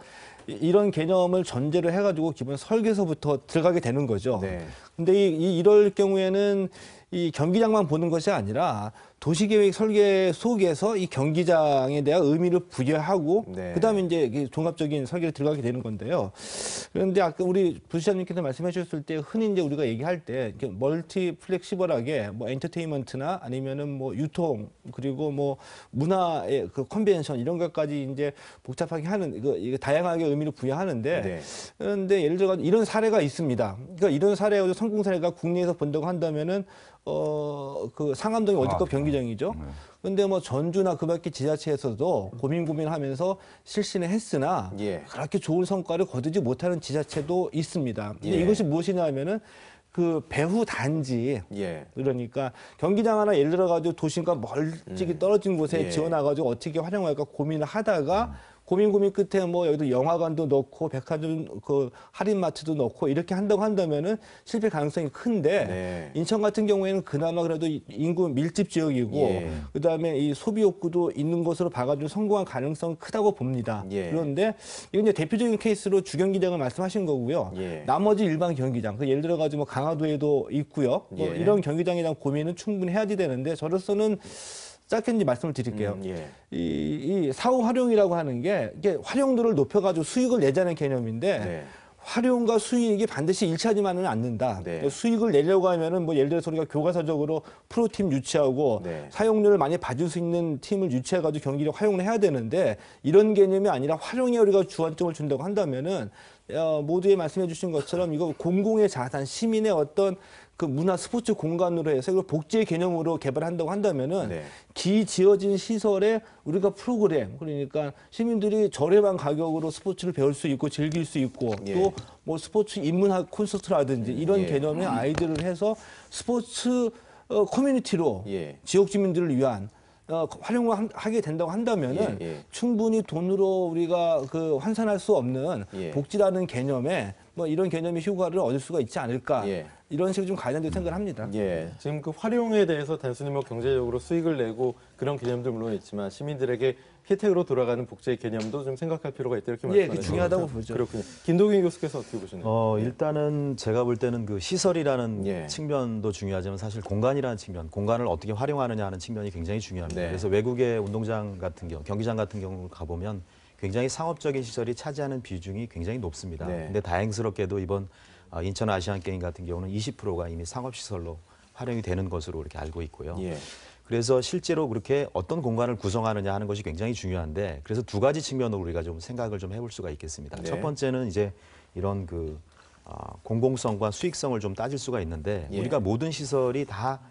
F: 이런 개념을 전제로 해가지고 기본 설계서부터 들어가게 되는 거죠.
A: 네.
F: 근데 이럴 경우에는 이 경기장만 보는 것이 아니라 도시계획 설계 속에서 이 경기장에 대한 의미를 부여하고
A: 네.
F: 그다음에 이제 종합적인 설계를 들어가게 되는 건데요. 그런데 아까 우리 부시장님께서 말씀해 주셨을 때 흔히 이제 우리가 얘기할 때 멀티 플렉시블하게 엔터테인먼트나 아니면은 유통 그리고 문화의 그 컨벤션 이런 것까지 이제 복잡하게 하는 이거 다양하게 의미를 부여하는데
A: 네.
F: 그런데 예를 들어 이런 사례가 있습니다. 그러니까 이런 사례가 성공 사례가 국내에서 본다고 한다면은 그 상암동이 월드컵 경기장이죠. 근데 전주나 그 밖에 지자체에서도 고민하면서 실시는 했으나
A: 예.
F: 그렇게 좋은 성과를 거두지 못하는 지자체도 있습니다. 근데
A: 예.
F: 이것이 무엇이냐면은 그 배후 단지
A: 예.
F: 그러니까 경기장 하나 예를 들어가지고 도심과 멀찍이 떨어진 곳에
A: 예.
F: 지어놔가지고 어떻게 활용할까 고민을 하다가 고민 끝에 여기도 영화관도 넣고 백화점 그 할인마트도 넣고 이렇게 한다고 한다면은 실패 가능성이 큰데
A: 네.
F: 인천 같은 경우에는 그나마 그래도 인구 밀집 지역이고
A: 예.
F: 그다음에 이 소비 욕구도 있는 것으로 봐가지고 성공한 가능성은 크다고 봅니다.
A: 예.
F: 그런데 이건 이제 대표적인 케이스로 주경기장을 말씀하신 거고요.
A: 예.
F: 나머지 일반 경기장, 예를 들어가지고 강화도에도 있고요.
A: 예.
F: 이런 경기장에 대한 고민은 충분히 해야지 되는데 저로서는 짧게 이제 말씀을 드릴게요.
A: 예.
F: 이 사후 활용이라고 하는 게 이게 활용도를 높여가지고 수익을 내자는 개념인데
A: 네.
F: 활용과 수익이 반드시 일치하지만은 않는다.
A: 네.
F: 수익을 내려고 하면은 뭐 예를 들어서 우리가 교과서적으로 프로팀 유치하고
A: 네.
F: 사용료를 많이 받을 수 있는 팀을 유치해가지고 경기력 활용을 해야 되는데 이런 개념이 아니라 활용에 우리가 주안점을 준다고 한다면은 모두에 말씀해 주신 것처럼 이거 공공의 자산, 시민의 어떤 그 문화 스포츠 공간으로 해서 이걸 복지의 개념으로 개발한다고 한다면은
A: 네.
F: 기지어진 시설에 우리가 프로그램 그러니까 시민들이 저렴한 가격으로 스포츠를 배울 수 있고 즐길 수 있고
A: 예.
F: 또 뭐 스포츠 인문학 콘서트라든지 이런
A: 예.
F: 개념의 아이들을 해서 스포츠 커뮤니티로
A: 예.
F: 지역 주민들을 위한 활용을 하게 된다고 한다면은
A: 예, 예.
F: 충분히 돈으로 우리가 그 환산할 수 없는
A: 예.
F: 복지라는 개념에 뭐 이런 개념의 효과를 얻을 수가 있지 않을까
A: 예.
F: 이런 식으로 좀 가야 된다고 생각을 합니다.
A: 예, 지금 그 활용에 대해서 단순히 뭐 경제적으로 수익을 내고 그런 개념도 물론 있지만 시민들에게 혜택으로 돌아가는 복지의 개념도 좀 생각할 필요가 있다 이렇게
F: 예,
A: 말씀하셨죠.
F: 그게 중요하다고 보죠.
A: 그렇군요. 김동인 교수께서 어떻게 보시나요?
D: 일단은 제가 볼 때는 그 시설이라는
A: 예.
D: 측면도 중요하지만 사실 공간이라는 측면, 공간을 어떻게 활용하느냐 하는 측면이 굉장히 중요합니다.
A: 네.
D: 그래서 외국의 운동장 같은 경우, 경기장 같은 경우 가보면 굉장히 상업적인 시설이 차지하는 비중이 굉장히 높습니다.
A: 네.
D: 근데 다행스럽게도 이번 인천 아시안 게임 같은 경우는 20%가 이미 상업 시설로 활용이 되는 것으로 이렇게 알고 있고요.
A: 예.
D: 그래서 실제로 그렇게 어떤 공간을 구성하느냐 하는 것이 굉장히 중요한데 그래서 두 가지 측면으로 우리가 좀 생각을 좀 해볼 수가 있겠습니다.
A: 네.
D: 첫 번째는 이제 이런 그 공공성과 수익성을 좀 따질 수가 있는데
A: 예.
D: 우리가 모든 시설이 다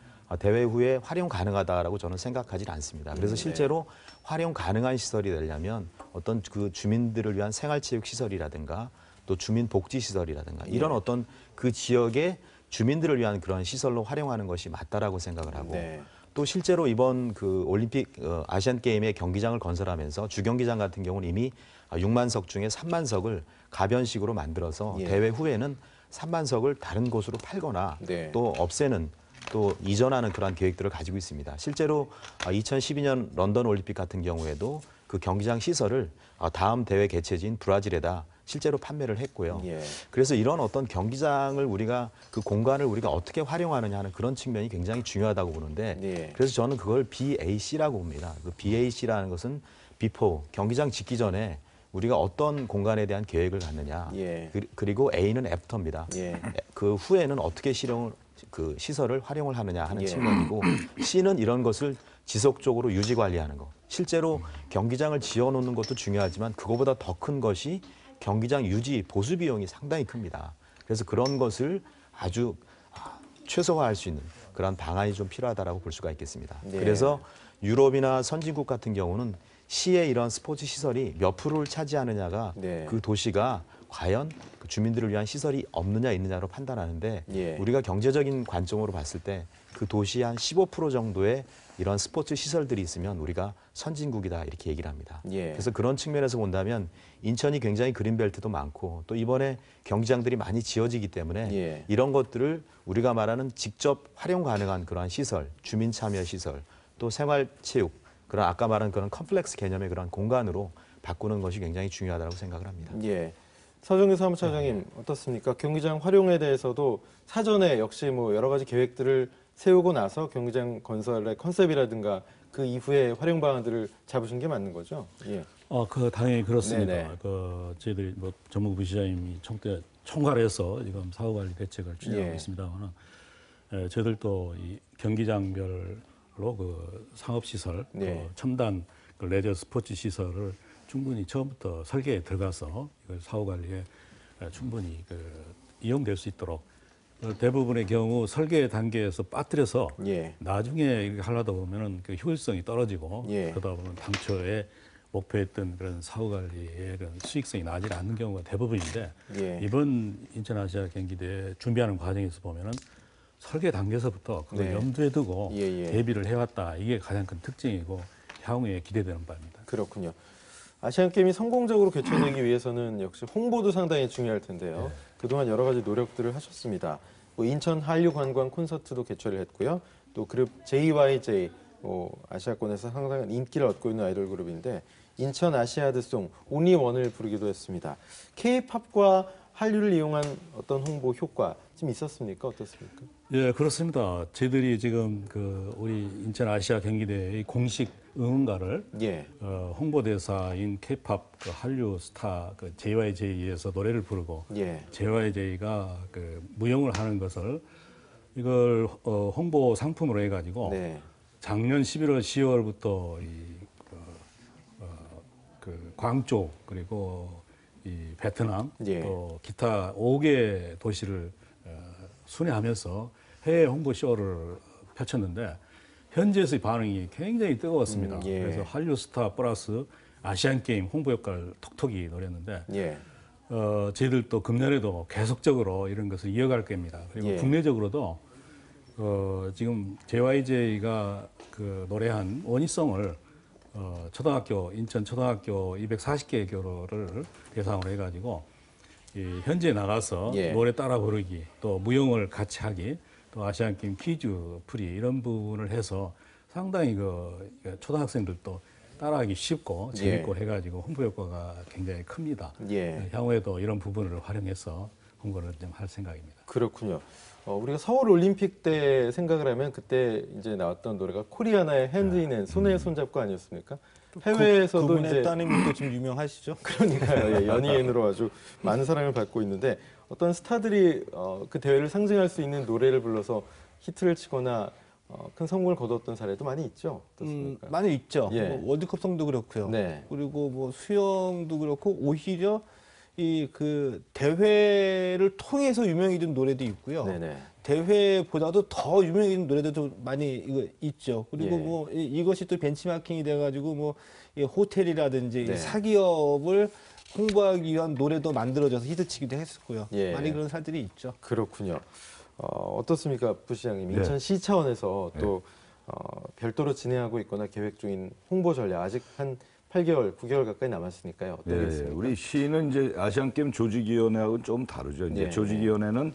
D: 대회 후에 활용 가능하다라고 저는 생각하지 않습니다. 그래서 실제로 활용 가능한 시설이 되려면 어떤 그 주민들을 위한 생활체육 시설이라든가 또 주민 복지 시설이라든가 이런 어떤 그 지역의 주민들을 위한 그런 시설로 활용하는 것이 맞다라고 생각을 하고
A: 네.
D: 또 실제로 이번 그 올림픽 아시안 게임의 경기장을 건설하면서 주경기장 같은 경우는 이미 6만 석 중에 3만 석을 가변식으로 만들어서
A: 예.
D: 대회 후에는 3만 석을 다른 곳으로 팔거나
A: 네.
D: 또 없애는 또 이전하는 그러한 계획들을 가지고 있습니다. 실제로 2012년 런던 올림픽 같은 경우에도 그 경기장 시설을 다음 대회 개최지인 브라질에다 실제로 판매를 했고요.
A: 예.
D: 그래서 이런 어떤 경기장을 우리가 그 공간을 우리가 어떻게 활용하느냐 하는 그런 측면이 굉장히 중요하다고 보는데
A: 예.
D: 그래서 저는 그걸 BAC라고 봅니다. 그 BAC라는 것은 before 경기장 짓기 전에 우리가 어떤 공간에 대한 계획을 갖느냐.
A: 예.
D: 그리고 A는 애프터입니다.
A: 예.
D: 그 후에는 어떻게 그 시설을 활용을 하느냐 하는
A: 예.
D: 측면이고 C는 이런 것을 지속적으로 유지 관리하는 것. 실제로 경기장을 지어놓는 것도 중요하지만 그거보다 더 큰 것이 경기장 유지 보수 비용이 상당히 큽니다. 그래서 그런 것을 아주 최소화할 수 있는 그런 방안이 좀 필요하다라고 볼 수가 있겠습니다.
A: 네.
D: 그래서 유럽이나 선진국 같은 경우는 시의 이런 스포츠 시설이 몇 프로를 차지하느냐가
A: 네.
D: 그 도시가 과연 그 주민들을 위한 시설이 없느냐 있느냐로 판단하는데
A: 예.
D: 우리가 경제적인 관점으로 봤을 때 그 도시 한 15% 정도의 이런 스포츠 시설들이 있으면 우리가 선진국이다 이렇게 얘기를 합니다.
A: 예.
D: 그래서 그런 측면에서 본다면 인천이 굉장히 그린벨트도 많고 또 이번에 경기장들이 많이 지어지기 때문에
A: 예.
D: 이런 것들을 우리가 말하는 직접 활용 가능한 그러한 시설, 주민 참여 시설, 또 생활체육 그런 아까 말한 그런 컴플렉스 개념의 그런 공간으로 바꾸는 것이 굉장히 중요하다고 생각을 합니다.
A: 예. 서정규 사무처장님 어떻습니까? 경기장 활용에 대해서도 사전에 역시 뭐 여러 가지 계획들을 세우고 나서 경기장 건설의 컨셉이라든가 그 이후에 활용 방안들을 잡으신 게 맞는 거죠? 예.
E: 당연히 그렇습니다.
A: 네네.
E: 저희들이 뭐 전무부 부시장님이 총괄해서 지금 사후관리 대책을 추진하고
A: 예.
E: 있습니다만은 저희들도 이 경기장별로 그 상업시설,
A: 네.
E: 첨단 그 레저 스포츠 시설을 충분히 처음부터 설계에 들어가서 이걸 사후관리에 충분히 이용될 수 있도록 대부분의 경우 설계 단계에서 빠뜨려서
A: 예.
E: 나중에 이렇게 하려다 보면은 그 효율성이 떨어지고
A: 예.
E: 그러다 보면 당초에 목표했던 그런 사후관리의 그런 수익성이 나지 않는 경우가 대부분인데
A: 예.
E: 이번 인천아시아 경기대회 준비하는 과정에서 보면은 설계 단계에서부터 그걸
A: 네.
E: 염두에 두고
A: 예, 예.
E: 대비를 해왔다. 이게 가장 큰 특징이고 향후에 기대되는 바입니다.
A: 그렇군요. 아시안 게임이 성공적으로 개최되기 위해서는 역시 홍보도 상당히 중요할 텐데요. 그동안 여러 가지 노력들을 하셨습니다. 뭐 인천 한류 관광 콘서트도 개최를 했고요. 또 그룹 JYJ 아시아권에서 상당한 인기를 얻고 있는 아이돌 그룹인데 인천 아시아드송 온리 원을 부르기도 했습니다. K-팝과 한류를 이용한 어떤 홍보 효과 좀 있었습니까? 어떻습니까?
E: 예, 그렇습니다. 저희들이 지금 우리 인천 아시아 경기대회의 공식 응원가를
A: 예.
E: 홍보대사인 K-팝 한류 스타 JYJ에서 노래를 부르고
A: 예.
E: JYJ가 무용을 하는 것을 이걸 홍보 상품으로 해가지고
A: 네.
E: 작년 11월, 10월부터 광주 그리고 이 베트남
A: 예.
E: 또 기타 5개 도시를 순회하면서 해외 홍보 쇼를 펼쳤는데 현지에서의 반응이 굉장히 뜨거웠습니다.
A: 예.
E: 그래서 한류 스타 플러스 아시안 게임 홍보 효과를 톡톡히 노렸는데
A: 예.
E: 저희들도 금년에도 계속적으로 이런 것을 이어갈 겁니다. 그리고
A: 예.
E: 국내적으로도 지금 JYJ가 노래한 원희송을 인천 초등학교 240개 교로를 대상으로 해가지고 현지에 나가서
A: 예.
E: 노래 따라 부르기, 또 무용을 같이 하기, 또 아시안 게임 퀴즈 풀이 이런 부분을 해서 상당히 초등학생들도 따라하기 쉽고 재밌고 해가지고 홍보 효과가 굉장히 큽니다.
A: 예.
E: 향후에도 이런 부분을 활용해서 홍보를 좀 할 생각입니다.
A: 그렇군요. 우리가 서울 올림픽 때 생각을 하면 그때 이제 나왔던 노래가 코리아나의 핸드인앤 손에 손잡고 아니었습니까? 해외에서도
F: 그분의
A: 이제
F: 따님이 또 좀 유명하시죠?
A: 그러니까요. 예, 연예인으로 아주 많은 사랑을 받고 있는데 어떤 스타들이 그 대회를 상징할 수 있는 노래를 불러서 히트를 치거나 큰 성공을 거뒀던 사례도 많이 있죠. 어떻습니까?
F: 많이 있죠.
A: 예.
F: 뭐 월드컵송도 그렇고요.
A: 네.
F: 그리고 뭐 수영도 그렇고 오히려 이 대회를 통해서 유명해진 노래도 있고요.
A: 네네.
F: 대회보다도 더 유명해진 노래들도 많이 있죠. 그리고
A: 예.
F: 뭐 이것이 또 벤치마킹이 돼가지고 뭐 이 호텔이라든지
A: 네.
F: 이 사기업을 홍보하기 위한 노래도 만들어져서 히트치기도 했었고요.
A: 예.
F: 많이 그런 사례들이 있죠.
A: 그렇군요. 어떻습니까, 부시장님?
C: 네.
A: 인천시 차원에서 또 별도로 진행하고 있거나 계획 중인 홍보 전략 아직 한 8개월, 9개월 가까이 남았으니까요.
C: 네,
A: 어떻겠습니까?
C: 우리 시는 이제 아시안게임 조직위원회하고는 좀 다르죠. 이제
A: 네.
C: 조직위원회는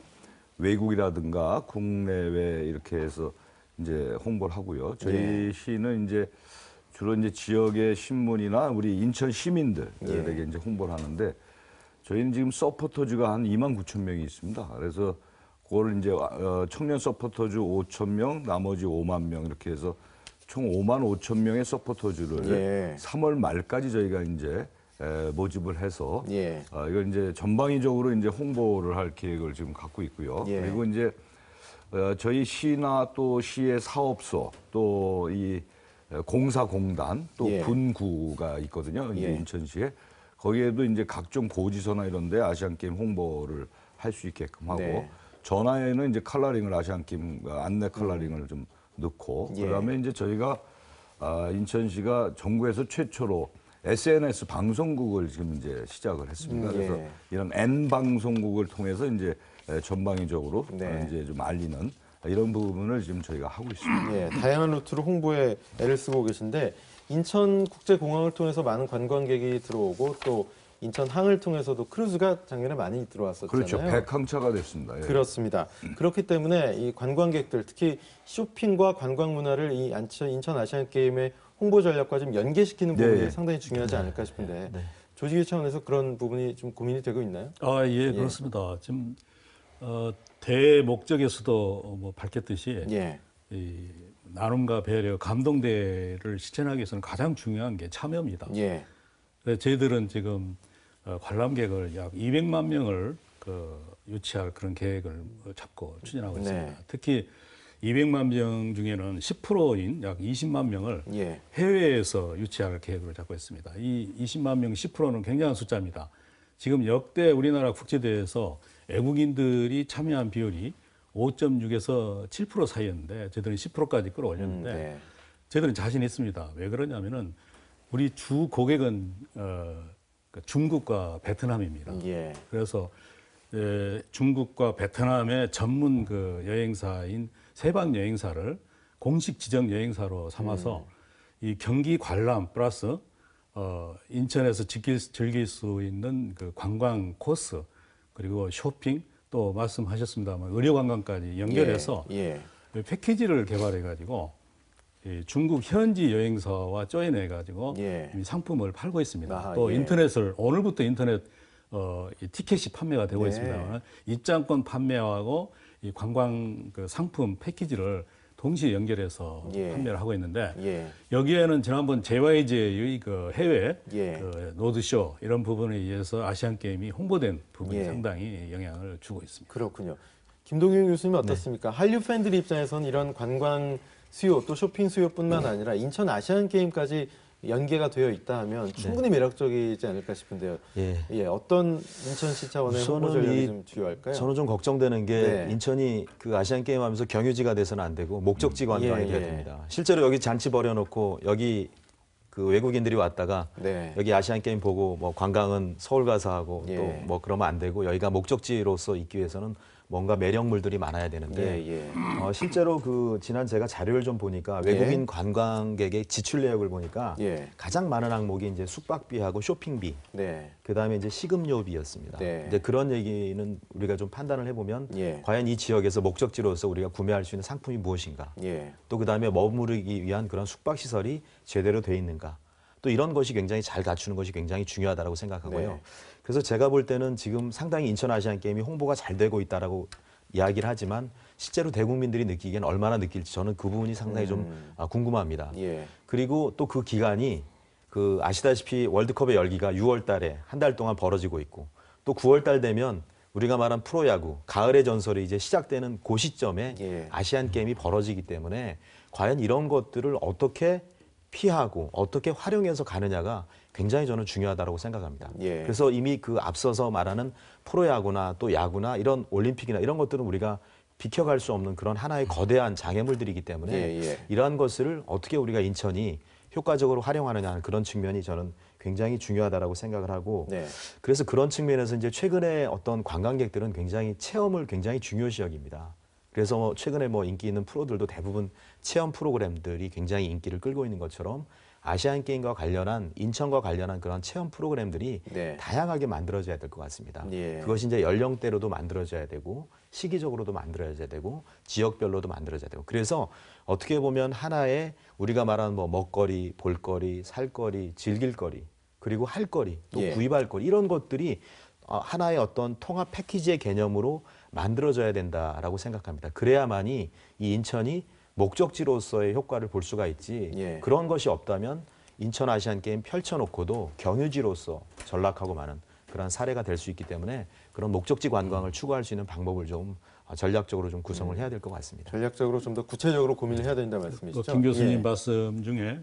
C: 외국이라든가 국내외 이렇게 해서 이제 홍보를 하고요. 저희
A: 예.
C: 시는 이제 주로 이제 지역의 신문이나 우리 인천 시민들에게
A: 예.
C: 이제 홍보를 하는데 저희는 지금 서포터즈가 한 2만 9천 명이 있습니다. 그래서 그거를 이제 청년 서포터즈 5천 명, 나머지 5만 명 이렇게 해서 총 5만 5천 명의 서포터즈를
A: 예.
C: 3월 말까지 저희가 이제 모집을 해서
A: 예.
C: 이걸 이제 전방위적으로 이제 홍보를 할 계획을 지금 갖고 있고요.
A: 예.
C: 그리고 이제 저희 시나 또 시의 사업소 또 이 공사공단 또
A: 예.
C: 분구가 있거든요. 이제
A: 예.
C: 인천시에 거기에도 이제 각종 고지서나 이런데 아시안 게임 홍보를 할 수 있게끔 하고
A: 네.
C: 전화에는 이제 컬러링을 아시안 게임 안내 컬러링을 좀 넣고
A: 예.
C: 그다음에 이제 저희가 인천시가 전국에서 최초로 SNS 방송국을 지금 이제 시작을 했습니다. 그래서
A: 예.
C: 이런 N 방송국을 통해서 이제 전방위적으로
A: 네.
C: 이제 좀 알리는 이런 부분을 지금 저희가 하고 있습니다.
A: 예, 다양한 루트로 홍보에 애를 쓰고 계신데 인천국제공항을 통해서 많은 관광객이 들어오고 또 인천항을 통해서도 크루즈가 작년에 많이 들어왔었잖아요.
C: 그렇죠. 백항차가 됐습니다. 예.
A: 그렇습니다. 그렇기 때문에 이 관광객들 특히 쇼핑과 관광 문화를 이 인천 아시안 게임의 홍보 전략과 좀 연계시키는 부분이
C: 네.
A: 상당히 중요하지 않을까 싶은데 조직위 차원에서 그런 부분이 좀 고민이 되고 있나요?
E: 예, 그렇습니다. 지금 대회 목적에서도 뭐 밝혔듯이
A: 예,
E: 이 나눔과 배려, 감동대회를 실천하기 위해서는 가장 중요한 게 참여입니다.
A: 예,
E: 그래서 저희들은 지금 관람객을 약 200만 명을 유치할 그런 계획을 잡고 추진하고 있습니다.
A: 네.
E: 특히 200만 명 중에는 10%인 약 20만 명을
A: 예,
E: 해외에서 유치할 계획을 잡고 있습니다. 이 20만 명 10%는 굉장한 숫자입니다. 지금 역대 우리나라 국제대회에서 외국인들이 참여한 비율이 5.6에서 7% 사이였는데 저희들은 10%까지 끌어올렸는데
A: 네.
E: 저희들은 자신 있습니다. 왜 그러냐면은 우리 주 고객은 중국과 베트남입니다.
A: 예,
E: 그래서 중국과 베트남의 전문 여행사인 세방 여행사를 공식 지정 여행사로 삼아서 이 경기 관람 플러스 인천에서 즐길 수 있는 그 관광 코스 그리고 쇼핑 또 말씀하셨습니다만 의료 관광까지 연결해서
A: 예,
E: 패키지를 개발해 가지고 중국 현지 여행사와 조인해 가지고
A: 예.
E: 이미 상품을 팔고 있습니다.
A: 아하,
E: 또
A: 예.
E: 인터넷을 오늘부터 인터넷 이 티켓이 판매가 되고
A: 네.
E: 있습니다. 입장권 판매하고 이 관광 그 상품 패키지를 동시에 연결해서
A: 예.
E: 판매를 하고 있는데
A: 예.
E: 여기에는 지난번 JYJ의 그 해외
A: 예.
E: 그 로드쇼 이런 부분에 의해서 아시안 게임이 홍보된 부분이
A: 예.
E: 상당히 영향을 주고 있습니다.
A: 그렇군요. 김동균 교수님 어떻습니까? 한류 팬들 입장에서는 이런 관광 수요 또 쇼핑 수요뿐만 아니라 인천 아시안 게임까지 연계가 되어 있다 하면 충분히 매력적이지 않을까 싶은데요.
D: 예.
A: 어떤 인천시 차원의 홍보
D: 우선은
A: 전략이
D: 이-
A: 좀 주요할까요?
D: 저는 좀 걱정되는 게
A: 네.
D: 인천이 그 아시안 게임 하면서 경유지가 돼서는 안 되고 목적지 관광이
A: 예,
D: 돼야
A: 예.
D: 됩니다. 실제로 여기 잔치 벌여놓고 여기 그 외국인들이 왔다가
A: 네.
D: 여기 아시안 게임 보고 뭐 관광은 서울 가서 하고
A: 예.
D: 또 뭐 그러면 안 되고 여기가 목적지로서 있기 위해서는 뭔가 매력물들이 많아야 되는데
A: 예.
D: 실제로 그 지난 제가 자료를 좀 보니까
A: 예.
D: 외국인 관광객의 지출 내역을 보니까
A: 예.
D: 가장 많은 항목이 이제 숙박비하고 쇼핑비
A: 네.
D: 그다음에 이제 식음료비였습니다.
A: 네.
D: 근데 그런 얘기는 우리가 좀 판단을 해보면
A: 예.
D: 과연 이 지역에서 목적지로서 우리가 구매할 수 있는 상품이 무엇인가?
A: 예.
D: 또 그다음에 머무르기 위한 그런 숙박 시설이 제대로 돼 있는가? 또 이런 것이 굉장히 잘 갖추는 것이 굉장히 중요하다고 생각하고요.
A: 네.
D: 그래서 제가 볼 때는 지금 상당히 인천 아시안 게임이 홍보가 잘 되고 있다라고 이야기를 하지만 실제로 대국민들이 느끼기엔 얼마나 느낄지 저는 그 부분이 상당히 좀 궁금합니다.
A: 예.
D: 그리고 또 그 기간이 그 아시다시피 월드컵의 열기가 6월 달에 한 달 동안 벌어지고 있고 또 9월 달 되면 우리가 말한 프로야구 가을의 전설이 이제 시작되는 그 시점에
A: 예.
D: 아시안 게임이 벌어지기 때문에 과연 이런 것들을 어떻게 피하고 어떻게 활용해서 가느냐가 굉장히 저는 중요하다고 생각합니다.
A: 예.
D: 그래서 이미 그 앞서서 말하는 프로야구나 또 야구나 이런 올림픽이나 이런 것들은 우리가 비켜갈 수 없는 그런 하나의 거대한 장애물들이기 때문에
A: 예.
D: 이러한 것을 어떻게 우리가 인천이 효과적으로 활용하느냐 하는 그런 측면이 저는 굉장히 중요하다라고 생각을 하고
A: 네.
D: 그래서 그런 측면에서 이제 최근에 어떤 관광객들은 굉장히 체험을 굉장히 중요시 여깁니다. 그래서 최근에 뭐 인기 있는 프로들도 대부분 체험 프로그램들이 굉장히 인기를 끌고 있는 것처럼 아시안 게임과 관련한 인천과 관련한 그런 체험 프로그램들이
A: 네.
D: 다양하게 만들어져야 될 것 같습니다.
A: 예.
D: 그것이 이제 연령대로도 만들어져야 되고 시기적으로도 만들어져야 되고 지역별로도 만들어져야 되고 그래서 어떻게 보면 하나의 우리가 말하는 뭐 먹거리, 볼거리, 살거리, 즐길거리 그리고 할거리 또
A: 예.
D: 구입할 거리 이런 것들이 하나의 어떤 통합 패키지의 개념으로 만들어져야 된다라고 생각합니다. 그래야만이 이 인천이 목적지로서의 효과를 볼 수가 있지
A: 예.
D: 그런 것이 없다면 인천 아시안 게임 펼쳐놓고도 경유지로서 전락하고 마는 그런 사례가 될 수 있기 때문에 그런 목적지 관광을 추구할 수 있는 방법을 좀 전략적으로 좀 구성을 해야 될 것 같습니다.
A: 전략적으로 좀 더 구체적으로 고민을 해야 된다 말씀이시죠?
E: 김 교수님
A: 예.
E: 말씀 중에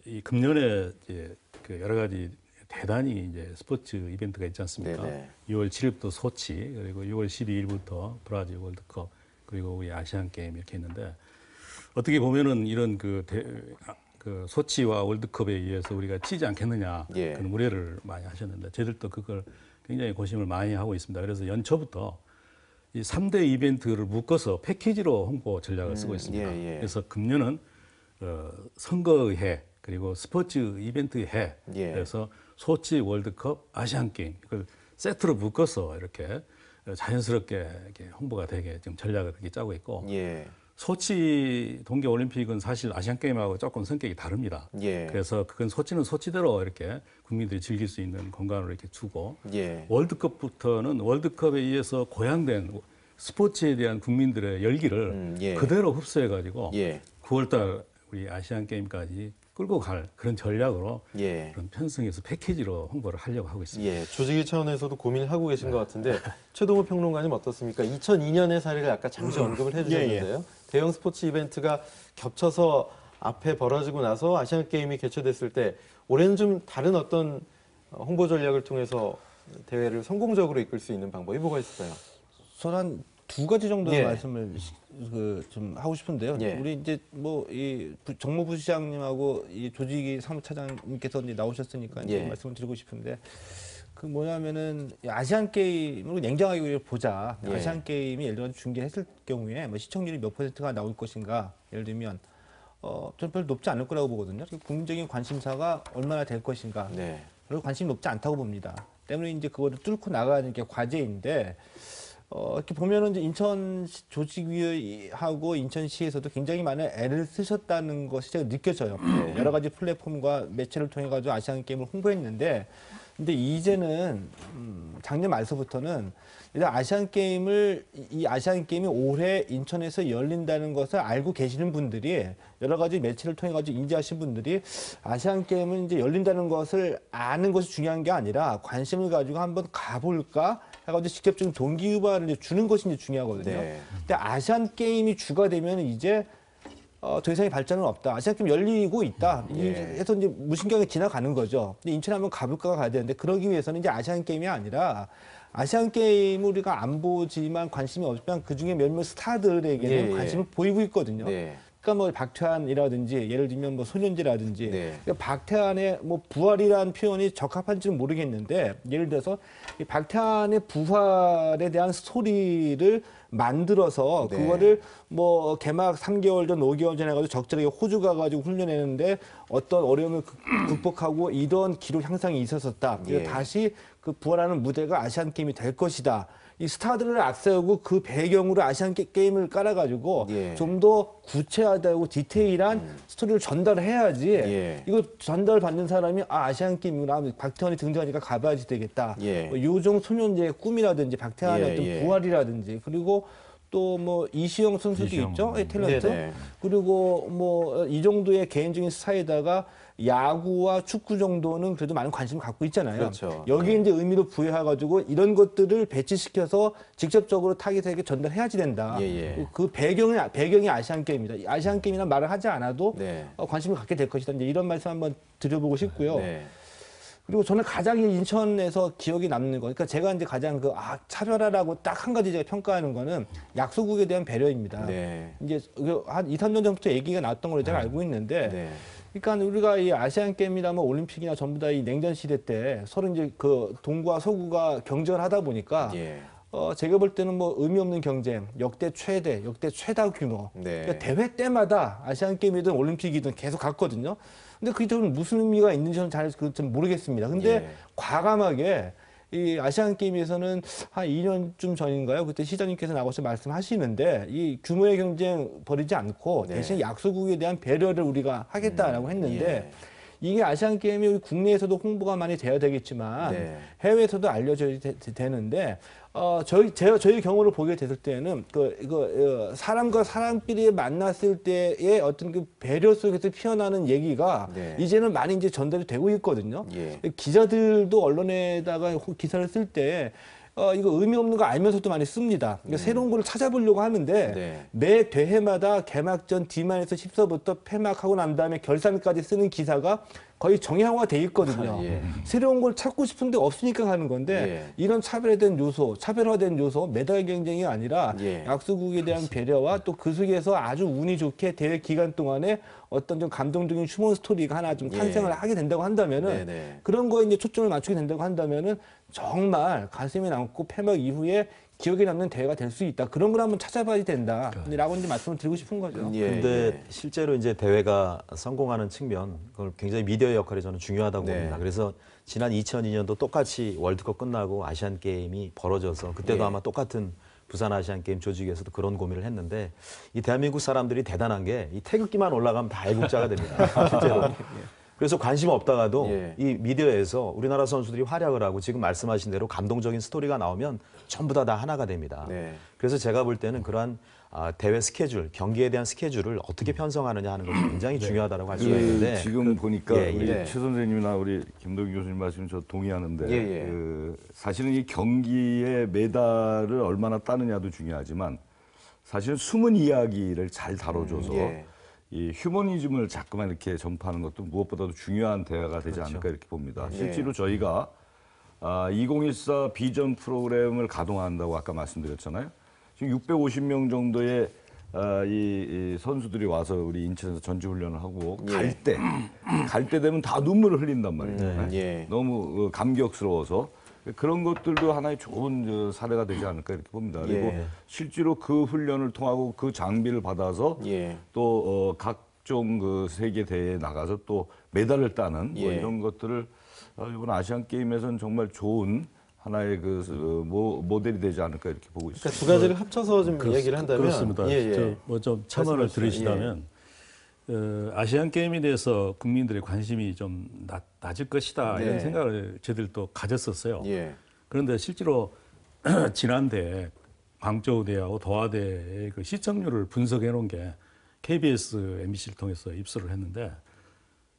E: 이 금년에 이제 그 여러 가지 대단히 이제 스포츠 이벤트가 있지 않습니까?
A: 네네.
E: 6월 7일부터 소치 그리고 6월 12일부터 브라질 월드컵 그리고 우리 아시안 게임 이렇게 있는데 어떻게 보면은 이런 그 소치와 월드컵에 의해서 우리가 치지 않겠느냐
A: 예.
E: 그런 우려를 많이 하셨는데 저희들도 그걸 굉장히 고심을 많이 하고 있습니다. 그래서 연초부터 이 3대 이벤트를 묶어서 패키지로 홍보 전략을 쓰고 있습니다.
A: 예.
E: 그래서 금년은 선거의 해 그리고 스포츠 이벤트의 해
A: 예.
E: 그래서 소치 월드컵 아시안 게임 이걸 세트로 묶어서 이렇게 자연스럽게 이렇게 홍보가 되게 지금 전략을 그렇게 짜고 있고
A: 예.
E: 소치 동계 올림픽은 사실 아시안 게임하고 조금 성격이 다릅니다.
A: 예.
E: 그래서 그건 소치는 소치대로 이렇게 국민들이 즐길 수 있는 공간으로 이렇게 두고
A: 예.
E: 월드컵부터는 월드컵에 의해서 고양된 스포츠에 대한 국민들의 열기를
A: 예.
E: 그대로 흡수해가지고
A: 예.
E: 9월달 우리 아시안 게임까지 끌고 갈 그런 전략으로
A: 예.
E: 그런 편성해서 패키지로 홍보를 하려고 하고 있습니다.
A: 예, 조직위 차원에서도 고민을 하고 계신 것 같은데 최동호 평론가님 어떻습니까? 2002년의 사례를 아까 잠시 언급을 해주셨는데요. 대형 스포츠 이벤트가 겹쳐서 앞에 벌어지고 나서 아시안 게임이 개최됐을 때 올해는 좀 다른 어떤 홍보 전략을 통해서 대회를 성공적으로 이끌 수 있는 방법이 뭐가 있을까요?
F: 저는 한 두 가지 정도
A: 예.
F: 말씀을 좀 하고 싶은데요.
A: 예.
F: 우리 이제 뭐 이 정무부시장님하고 이 조직위 사무차장님께서 이제 나오셨으니까 이제
A: 예.
F: 말씀을 드리고 싶은데 그 뭐냐면은 아시안 게임을 냉정하게 보자.
A: 예.
F: 아시안 게임이 예를 들어 중계했을 경우에 뭐 시청률이 몇 %가 나올 것인가? 예를 들면 좀 별로 높지 않을 거라고 보거든요. 국민적인 관심사가 얼마나 될 것인가?
A: 네.
F: 별로 관심이 높지 않다고 봅니다. 때문에 이제 그거를 뚫고 나가는 게 과제인데. 이렇게 보면은 이제 인천 조직위하고 인천시에서도 굉장히 많은 애를 쓰셨다는 것이 제가 느껴져요. 여러 가지 플랫폼과 매체를 통해 가지고 아시안 게임을 홍보했는데 근데 이제는 작년 말서부터는 일단 이 아시안 게임이 올해 인천에서 열린다는 것을 알고 계시는 분들이 여러 가지 매체를 통해 가지고 인지하신 분들이 아시안 게임은 이제 열린다는 것을 아는 것이 중요한 게 아니라 관심을 가지고 한번 가볼까 해가지고 직접적인 동기유발을 이제 주는 것이 이제 중요하거든요.
A: 네.
F: 근데 아시안 게임이 주가 되면 이제 더 이상의 발전은 없다. 아시안 게임 열리고 있다. 해서 이제 무신경에 지나가는 거죠. 근데 인천에 한번 가볼까가 가야 되는데 그러기 위해서는 이제 아시안 게임이 아니라 아시안 게임을 우리가 안 보지만 관심이 없지만 그 중에 몇몇 스타들에게는 관심을 보이고 있거든요.
A: 네.
F: 그러니까 뭐 박태환이라든지 예를 들면 뭐 손현재라든지
A: 네.
F: 그러니까 박태환의 뭐 부활이라는 표현이 적합한지는 모르겠는데 예를 들어서 이 박태환의 부활에 대한 스토리를 만들어서
A: 네.
F: 그거를 뭐 개막 3개월 전, 5개월 전에 가지고 적절하게 호주 가가지고 훈련했는데 어떤 어려움을 극복하고 이런 기록 향상이 있었었다.
A: 예.
F: 다시 그 부활하는 무대가 아시안 게임이 될 것이다. 이 스타들을 앞세우고 그 배경으로 아시안 게임을 깔아가지고
A: 예.
F: 좀 더 구체화되고 디테일한 스토리를 전달해야지 이거 전달받는 사람이 아시안 게임이구나 박태환이 등장하니까 가봐야지 되겠다.
A: 예.
F: 뭐 요정 소년제의 꿈이라든지 박태환의 어떤 부활이라든지 그리고 또 뭐 이시영 선수도 있죠. 탤런트.
A: 네네.
F: 그리고 뭐 이 정도의 개인적인 스타일에다가 야구와 축구 정도는 그래도 많은 관심을 갖고 있잖아요.
A: 그렇죠.
F: 여기에 이제 의미를 부여해가지고 이런 것들을 배치시켜서 직접적으로 타깃에게 전달해야지 된다. 그 배경이 아시안 게임이다. 아시안 게임이란 말을 하지 않아도
A: 네.
F: 관심을 갖게 될 것이다. 이제 이런 말씀 한번 드려보고 싶고요.
A: 네.
F: 그리고 저는 가장 인천에서 기억이 남는 거, 그러니까 제가 이제 가장 차별화라고 딱 한 가지 제가 평가하는 거는 약소국에 대한 배려입니다.
A: 네.
F: 이제 한 2, 3년 전부터 얘기가 나왔던 걸로 제가 알고 있는데,
A: 네.
F: 그러니까 우리가 이 아시안 게임이나 뭐 올림픽이나 전부 다 이 냉전 시대 때 서로 이제 그 동구와 서구가 경쟁을 하다 보니까
A: 예.
F: 제가 볼 때는 뭐 의미 없는 경쟁, 역대 최다 규모.
A: 네.
F: 그러니까 대회 때마다 아시안 게임이든 올림픽이든 계속 갔거든요. 근데 그게 좀 무슨 의미가 있는지는 잘 모르겠습니다. 근데 과감하게 이 아시안 게임에서는 한 2년쯤 전인가요? 그때 시장님께서 나와서 말씀하시는데 이 규모의 경쟁 벌이지 않고 대신 약소국에 대한 배려를 우리가 하겠다라고 했는데 이게 아시안 게임이 우리 국내에서도 홍보가 많이 돼야 되겠지만 해외에서도 알려져야 되는데 저희 경우를 보게 됐을 때는 사람과 사람끼리 만났을 때의 어떤 그 배려 속에서 피어나는 얘기가 이제는 많이 이제 전달이 되고 있거든요. 기자들도 언론에다가 기사를 쓸 때 이거 의미 없는 거 알면서도 많이 씁니다. 그러니까 새로운 걸 찾아보려고 하는데 매 대회마다 개막전 D만에서 10서부터 폐막하고 난 다음에 결산까지 쓰는 기사가 거의 정형화가 돼 있거든요. 새로운 걸 찾고 싶은데 없으니까 하는 건데 이런 차별화된 요소, 메달 경쟁이 아니라 약소국에 대한 배려와 또 그 속에서 아주 운이 좋게 대회 기간 동안에 어떤 좀 감동적인 휴먼 스토리가 하나 좀 탄생을 하게 된다고 한다면은 그런 거에 이제 초점을 맞추게 된다고 한다면은 정말 가슴에 남고 폐막 이후에 기억에 남는 대회가 될 수 있다. 그런 걸 한번 찾아봐야 된다. 라고 이제 말씀을 드리고 싶은 거죠.
D: 근데 실제로 이제 대회가 성공하는 측면, 그걸 굉장히 미디어의 역할이 저는 중요하다고 봅니다. 그래서 지난 2002년도 똑같이 월드컵 끝나고 아시안 게임이 벌어져서 그때도 아마 똑같은 부산 아시안 게임 조직에서도 그런 고민을 했는데 이 대한민국 사람들이 대단한 게 이 태극기만 올라가면 다 애국자가 됩니다. 실제로. 그래서 관심 없다가도 이 미디어에서 우리나라 선수들이 활약을 하고 지금 말씀하신 대로 감동적인 스토리가 나오면 전부 다 하나가 됩니다. 그래서 제가 볼 때는 그러한 대회 스케줄, 경기에 대한 스케줄을 어떻게 편성하느냐 하는 것이 굉장히 중요하다고 할 수가 있는데
C: 지금 보니까 우리 최 선생님이나 우리 김동규 교수님 말씀 저 동의하는데 사실은 이 경기의 메달을 얼마나 따느냐도 중요하지만 사실은 숨은 이야기를 잘 다뤄줘서 이 휴머니즘을 자꾸만 이렇게 전파하는 것도 무엇보다도 중요한 대화가 되지 않을까 이렇게 봅니다. 실제로 저희가 2014 비전 프로그램을 가동한다고 아까 말씀드렸잖아요. 지금 650명 정도의 이 선수들이 와서 우리 인천에서 전지훈련을 하고 갈 때 되면 다 눈물을 흘린단 말이에요. 너무 감격스러워서 그런 것들도 하나의 좋은 사례가 되지 않을까 이렇게 봅니다. 그리고 실제로 그 훈련을 통하고 그 장비를 받아서 또 각종 그 세계 대회에 나가서 또 메달을 따는 뭐 이런 것들을 이번 아시안 게임에서는 정말 좋은 하나의 모델이 되지 않을까 이렇게 보고 있습니다.
A: 그러니까 두 가지를 합쳐서 좀 이야기를 한다면
E: 그렇습니다. 뭐 좀 첨언을 들으시다면 아시안 게임에 대해서 국민들의 관심이 좀 낮을 것이다
A: 네.
E: 이런 생각을 저희들도 가졌었어요.
A: 예.
E: 그런데 실제로 지난 대회 광저우 대회하고 도하대의 그 시청률을 분석해 놓은 게 KBS, MBC를 통해서 입수를 했는데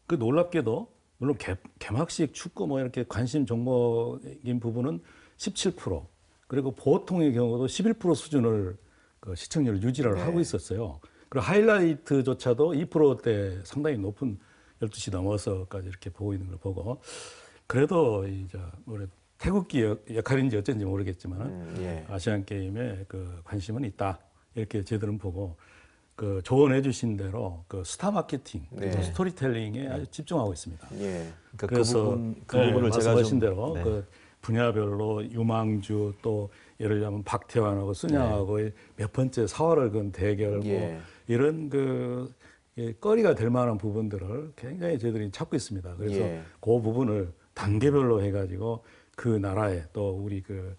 E: 그 놀랍게도 물론 개막식 축구 뭐 이렇게 관심 종목인 부분은 17% 그리고 보통의 경우도 11% 수준을 그 시청률을 유지를 하고 있었어요. 그리고 하이라이트조차도 2%대 상당히 높은 12시 넘어서까지 이렇게 보고 있는 걸 보고 그래도 이제 우리 태극기 역할인지 어쩐지 모르겠지만
A: 예.
E: 아시안 게임에 그 관심은 있다 이렇게 저희들은 보고 그 조언해 주신 대로 그 스타 마케팅,
A: 네.
E: 또 스토리텔링에 아주 집중하고 있습니다.
A: 예.
D: 그러니까
E: 그래서
D: 그 부분을 제가
E: 말씀하신
D: 좀
E: 대로
D: 네.
E: 그 분야별로 유망주 또 예를 들면 박태환하고 순양하고의 몇 번째 사활을 건 대결 뭐
A: 예.
E: 이런 그 거리가 될 만한 부분들을 굉장히 저희들이 찾고 있습니다. 그래서
A: 예.
E: 그 부분을 단계별로 해가지고 그 나라에 또 우리 그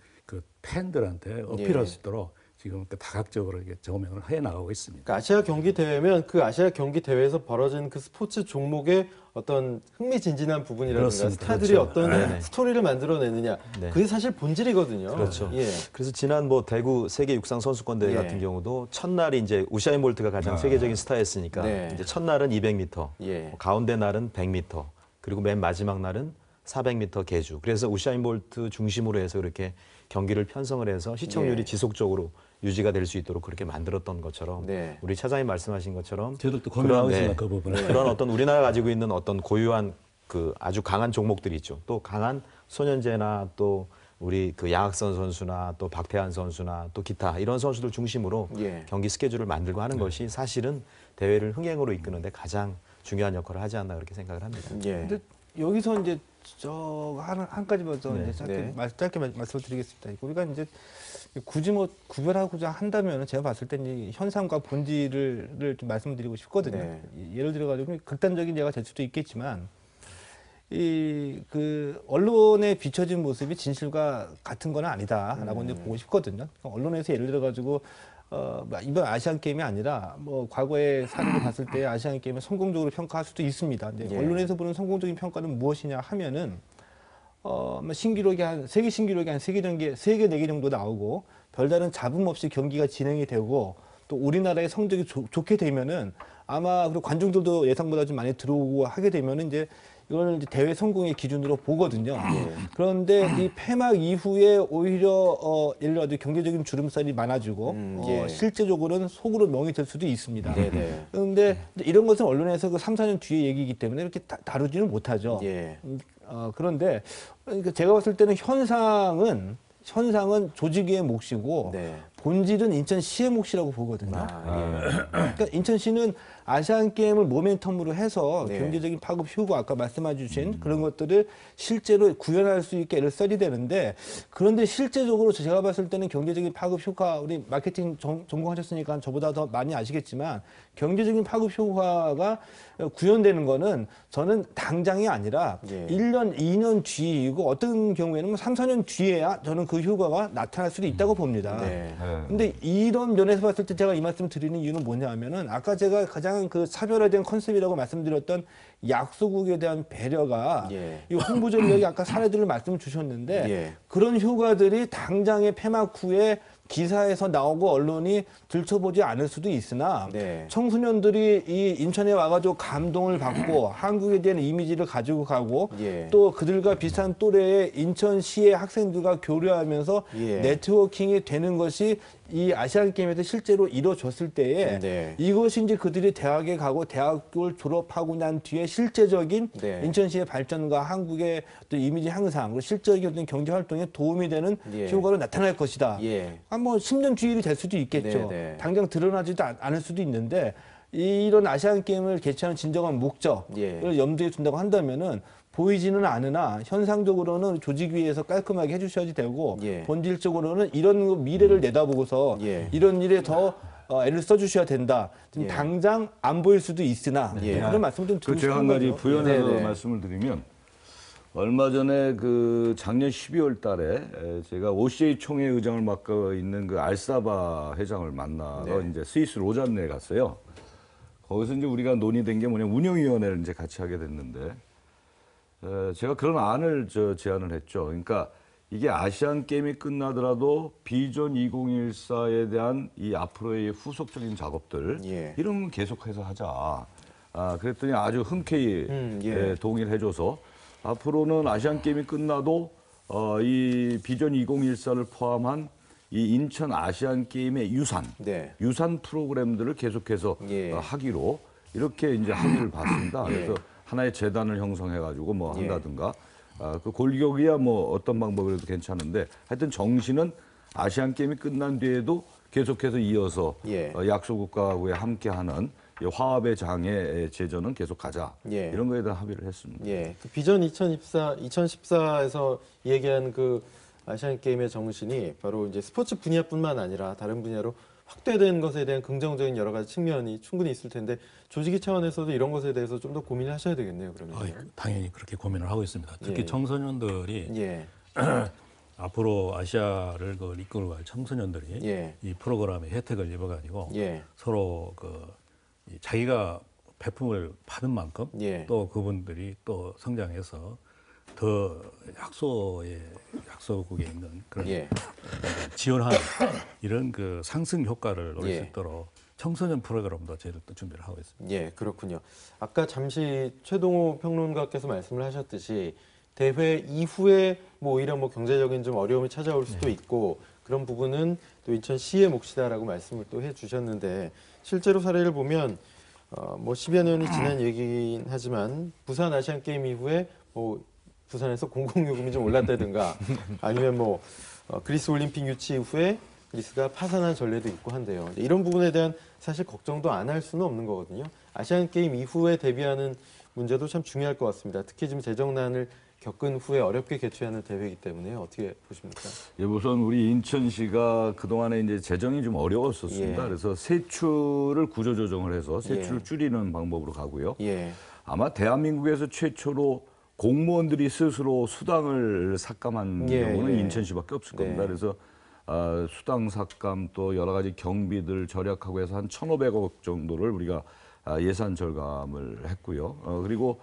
E: 팬들한테 어필할
A: 예.
E: 수 있도록 지금 그 다각적으로 이렇게 조명을 해 나가고 있습니다.
A: 그러니까 아시아 경기 대회면 그 아시아 경기 대회에서 벌어진 그 스포츠 종목의 어떤 흥미진진한 부분이라든가
E: 그렇습니다.
A: 스타들이
D: 그렇죠.
A: 어떤
D: 네네.
A: 스토리를 만들어내느냐
D: 네.
A: 그게 사실 본질이거든요.
D: 그렇죠.
A: 예.
D: 그래서 지난 뭐 대구 세계 육상 선수권 대회
A: 예.
D: 같은 경우도 첫날이 이제 우사인 볼트가 가장 세계적인 스타였으니까
A: 네.
D: 이제 첫날은 200m,
A: 예.
D: 가운데 날은 100m, 그리고 맨 마지막 날은 400m 계주. 그래서 우사인 볼트 중심으로 해서 이렇게 경기를 편성을 해서 시청률이
A: 예.
D: 지속적으로 유지가 될 수 있도록 그렇게 만들었던 것처럼
A: 네.
D: 우리 차장님 말씀하신 것처럼
E: 저희들도 고민하고
D: 그런,
E: 있습니다. 그 부분에.
D: 그런 어떤 우리나라가 가지고 있는 어떤 고유한 그 아주 강한 종목들이 있죠. 또 강한 소년제나 또 우리 그 양학선 선수나 또 박태환 선수나 또 기타 이런 선수들 중심으로
A: 예.
D: 경기 스케줄을 만들고 하는 것이 사실은 대회를 흥행으로 이끄는데 가장 중요한 역할을 하지 않나 그렇게 생각을 합니다.
A: 예.
F: 근데 여기서 이제 한 가지만 더
A: 네.
F: 이제
A: 네.
F: 짧게 말씀을 드리겠습니다. 우리가 이제 굳이 뭐 구별하고자 한다면 제가 봤을 때 이 현상과 본질을 좀 말씀드리고 싶거든요.
A: 네.
F: 예를 들어가지고 극단적인 예가 될 수도 있겠지만 이 그 언론에 비춰진 모습이 진실과 같은 건 아니다라고 이제 보고 싶거든요. 그러니까 언론에서 예를 들어가지고 이번 아시안 게임이 아니라 뭐 과거의 사례를 봤을 때 아시안 게임을 성공적으로 평가할 수도 있습니다. 근데
A: 예.
F: 언론에서 보는 성공적인 평가는 무엇이냐 하면은 신기록이 세계 신기록이 한 3개, 4개 정도 나오고 별다른 잡음 없이 경기가 진행이 되고 또 우리나라의 성적이 좋게 되면은 아마 그리고 관중들도 예상보다 좀 많이 들어오고 하게 되면은 이제 이거는 이제 대회 성공의 기준으로 보거든요. 그런데 이 폐막 이후에 오히려 예를 들어 경제적인 주름살이 많아지고
A: 예.
F: 실제적으로는 속으로 멍이 들 수도 있습니다.
A: 네네.
F: 그런데 이런 것은 언론에서 그 3, 4년 뒤의 얘기이기 때문에 이렇게 다루지는 못하죠.
A: 예.
F: 그런데 그러니까 제가 봤을 때는 현상은 조직위의 몫이고
A: 네.
F: 본질은 인천시의 몫이라고 보거든요.
A: 아, 예.
F: 그러니까 인천시는 아시안 게임을 모멘텀으로 해서
A: 네.
F: 경제적인 파급 효과 아까 말씀해 주신 그런 것들을 실제로 구현할 수 있게 애를 써야 되는데 그런데 실제적으로 제가 봤을 때는 경제적인 파급 효과 우리 마케팅 전공하셨으니까 저보다 더 많이 아시겠지만 경제적인 파급 효과가 구현되는 거는 저는 당장이 아니라
A: 예.
F: 1년, 2년 뒤이고 어떤 경우에는 뭐 3, 4년 뒤에야 저는 그 효과가 나타날 수도 있다고 봅니다.
A: 네.
F: 근데 이런 면에서 봤을 때 제가 이 말씀을 드리는 이유는 뭐냐 하면은 아까 제가 가장 그 차별화된 컨셉이라고 말씀드렸던 약소국에 대한 배려가
A: 예.
F: 이 홍보 전략이 아까 사례들을 말씀을 주셨는데
A: 예.
F: 그런 효과들이 당장의 폐막 후에 기사에서 나오고 언론이 들춰보지 않을 수도 있으나
A: 네.
F: 청소년들이 이 인천에 와가지고 감동을 받고 한국에 대한 이미지를 가지고 가고
A: 예.
F: 또 그들과 비슷한 또래의 인천시의 학생들과 교류하면서
A: 예.
F: 네트워킹이 되는 것이 이 아시안 게임에서 실제로 이루어졌을 때에
A: 네.
F: 이것이 이제 그들이 대학에 가고 대학교를 졸업하고 난 뒤에 실제적인
A: 네.
F: 인천시의 발전과 한국의 또 이미지 향상 그리고 실질적인 어떤 경제 활동에 도움이 되는
A: 예.
F: 효과로 나타날 것이다.
A: 예.
F: 뭐 10년 뒤일이 될 수도 있겠죠.
A: 네.
F: 당장 드러나지도 않을 수도 있는데 이런 아시안 게임을 개최하는 진정한 목적을
A: 예.
F: 염두에 둔다고 한다면은 보이지는 않으나 현상적으로는 조직위에서 깔끔하게 해주셔야 되고
A: 예.
F: 본질적으로는 이런 미래를 내다보고서
A: 예.
F: 이런 일에 더 애를 써주셔야 된다. 지금
A: 예.
F: 당장 안 보일 수도 있으나
A: 예.
F: 그런 말씀을 좀 드리고
C: 제가
F: 싶은
C: 한 가지
F: 거죠.
C: 부연해서
A: 네네.
C: 말씀을 드리면 얼마 전에 그 작년 12월 달에 제가 OCA 총회 의장을 맡고 있는 그 알사바 회장을 만나러
A: 네.
C: 이제 스위스 로잔네에 갔어요. 거기서 이제 우리가 논의된 게 뭐냐 운영위원회를 이제 같이 하게 됐는데 제가 그런 안을 제안을 했죠. 그러니까 이게 아시안 게임이 끝나더라도 비전 2014에 대한 이 앞으로의 후속적인 작업들
A: 예.
C: 이런 건 계속해서 하자. 그랬더니 아주 흔쾌히
A: 예.
C: 동의를 해줘서 앞으로는 아시안 게임이 끝나도 이 비전 2014를 포함한 이 인천 아시안 게임의
A: 네.
C: 유산 프로그램들을 계속해서
A: 예.
C: 하기로 이렇게 이제 합의를 봤습니다.
A: 예.
C: 그래서 하나의 재단을 형성해가지고 뭐
A: 예.
C: 한다든가 그 골격이야 뭐 어떤 방법이라도 괜찮은데 하여튼 정신은 아시안 게임이 끝난 뒤에도 계속해서 이어서
A: 예.
C: 약소국가하고의 함께하는 이 화합의 장의 제전은 계속 가자
A: 예.
C: 이런 거에 대한 합의를 했습니다.
A: 예, 그 비전 2014에서 얘기한 그 아시안 게임의 정신이 바로 이제 스포츠 분야뿐만 아니라 다른 분야로 확대된 것에 대한 긍정적인 여러 가지 측면이 충분히 있을 텐데 조직위 차원에서도 이런 것에 대해서 좀 더 고민을 하셔야 되겠네요. 그러면.
E: 당연히 그렇게 고민을 하고 있습니다. 특히
A: 예.
E: 청소년들이
A: 예,
E: 앞으로 아시아를 이끌어갈 청소년들이
A: 예.
E: 이 프로그램의 혜택을 입어가지고
A: 예,
E: 서로 이 자기가 배품을 받은 만큼
A: 예.
E: 또 그분들이 또 성장해서 더 약소국에 있는 그런
A: 예.
E: 지원하는 이런 그 상승 효과를 노릴 수
A: 예.
E: 있도록 청소년 프로그램도 저희들 또 준비를 하고 있습니다.
A: 예, 그렇군요. 아까 잠시 최동호 평론가께서 말씀을 하셨듯이 대회 이후에 뭐 오히려 뭐 경제적인 좀 어려움이 찾아올 수도 있고 그런 부분은 또 인천시의 몫이다라고 말씀을 또 해주셨는데 실제로 사례를 보면 뭐 10여 년이 지난 얘기긴 하지만 부산 아시안 게임 이후에 뭐 부산에서 공공요금이 좀 올랐다든가 아니면 뭐 그리스 올림픽 유치 이후에 그리스가 파산한 전례도 있고 한데요. 이런 부분에 대한 사실 걱정도 안 할 수는 없는 거거든요. 아시안 게임 이후에 대비하는 문제도 참 중요할 것 같습니다. 특히 지금 재정난을 겪은 후에 어렵게 개최하는 대회이기 때문에 어떻게 보십니까?
C: 예, 우선 우리 인천시가 그동안에 이제 재정이 좀 어려웠었습니다.
A: 예.
C: 그래서 세출을 구조조정을 해서 세출을
A: 예.
C: 줄이는 방법으로 가고요.
A: 예,
C: 아마 대한민국에서 최초로 공무원들이 스스로 수당을 삭감한
A: 예,
C: 경우는
A: 예.
C: 인천시밖에 없을 겁니다.
A: 네.
C: 그래서 수당 삭감 또 여러 가지 경비들 절약하고 해서 한 1,500억 정도를 우리가 예산 절감을 했고요. 그리고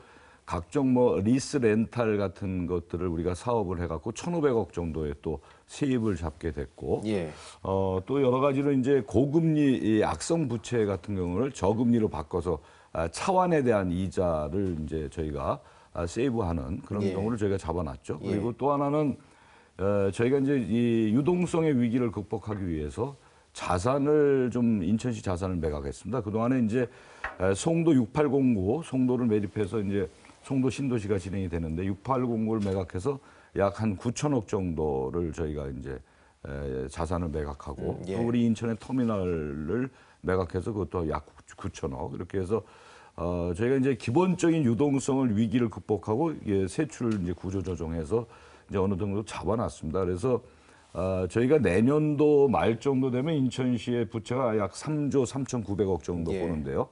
C: 각종 뭐 리스 렌탈 같은 것들을 우리가 사업을 해갖고 1,500억 정도의 또 세입을 잡게 됐고,
A: 예,
C: 또 여러 가지로 이제 고금리 이 악성 부채 같은 경우를 저금리로 바꿔서 차환에 대한 이자를 이제 저희가 세이브하는 그런
A: 예.
C: 경우를 저희가 잡아놨죠.
A: 예.
C: 그리고 또 하나는 저희가 이제 이 유동성의 위기를 극복하기 위해서 자산을 좀 인천시 자산을 매각했습니다. 그동안에 이제 송도 6809 송도를 매립해서 이제 송도 신도시가 진행이 되는데 6809를 매각해서 약 한 9천억 정도를 저희가 이제 자산을 매각하고
A: 예.
C: 또 우리 인천의 터미널을 매각해서 그것도 약 9천억 이렇게 해서 저희가 이제 기본적인 유동성을 위기를 극복하고 세출을 이제 구조 조정해서 이제 어느 정도 잡아놨습니다. 그래서 저희가 내년도 말 정도 되면 인천시의 부채가 약 3조 3,900억 정도
A: 예.
C: 보는데요.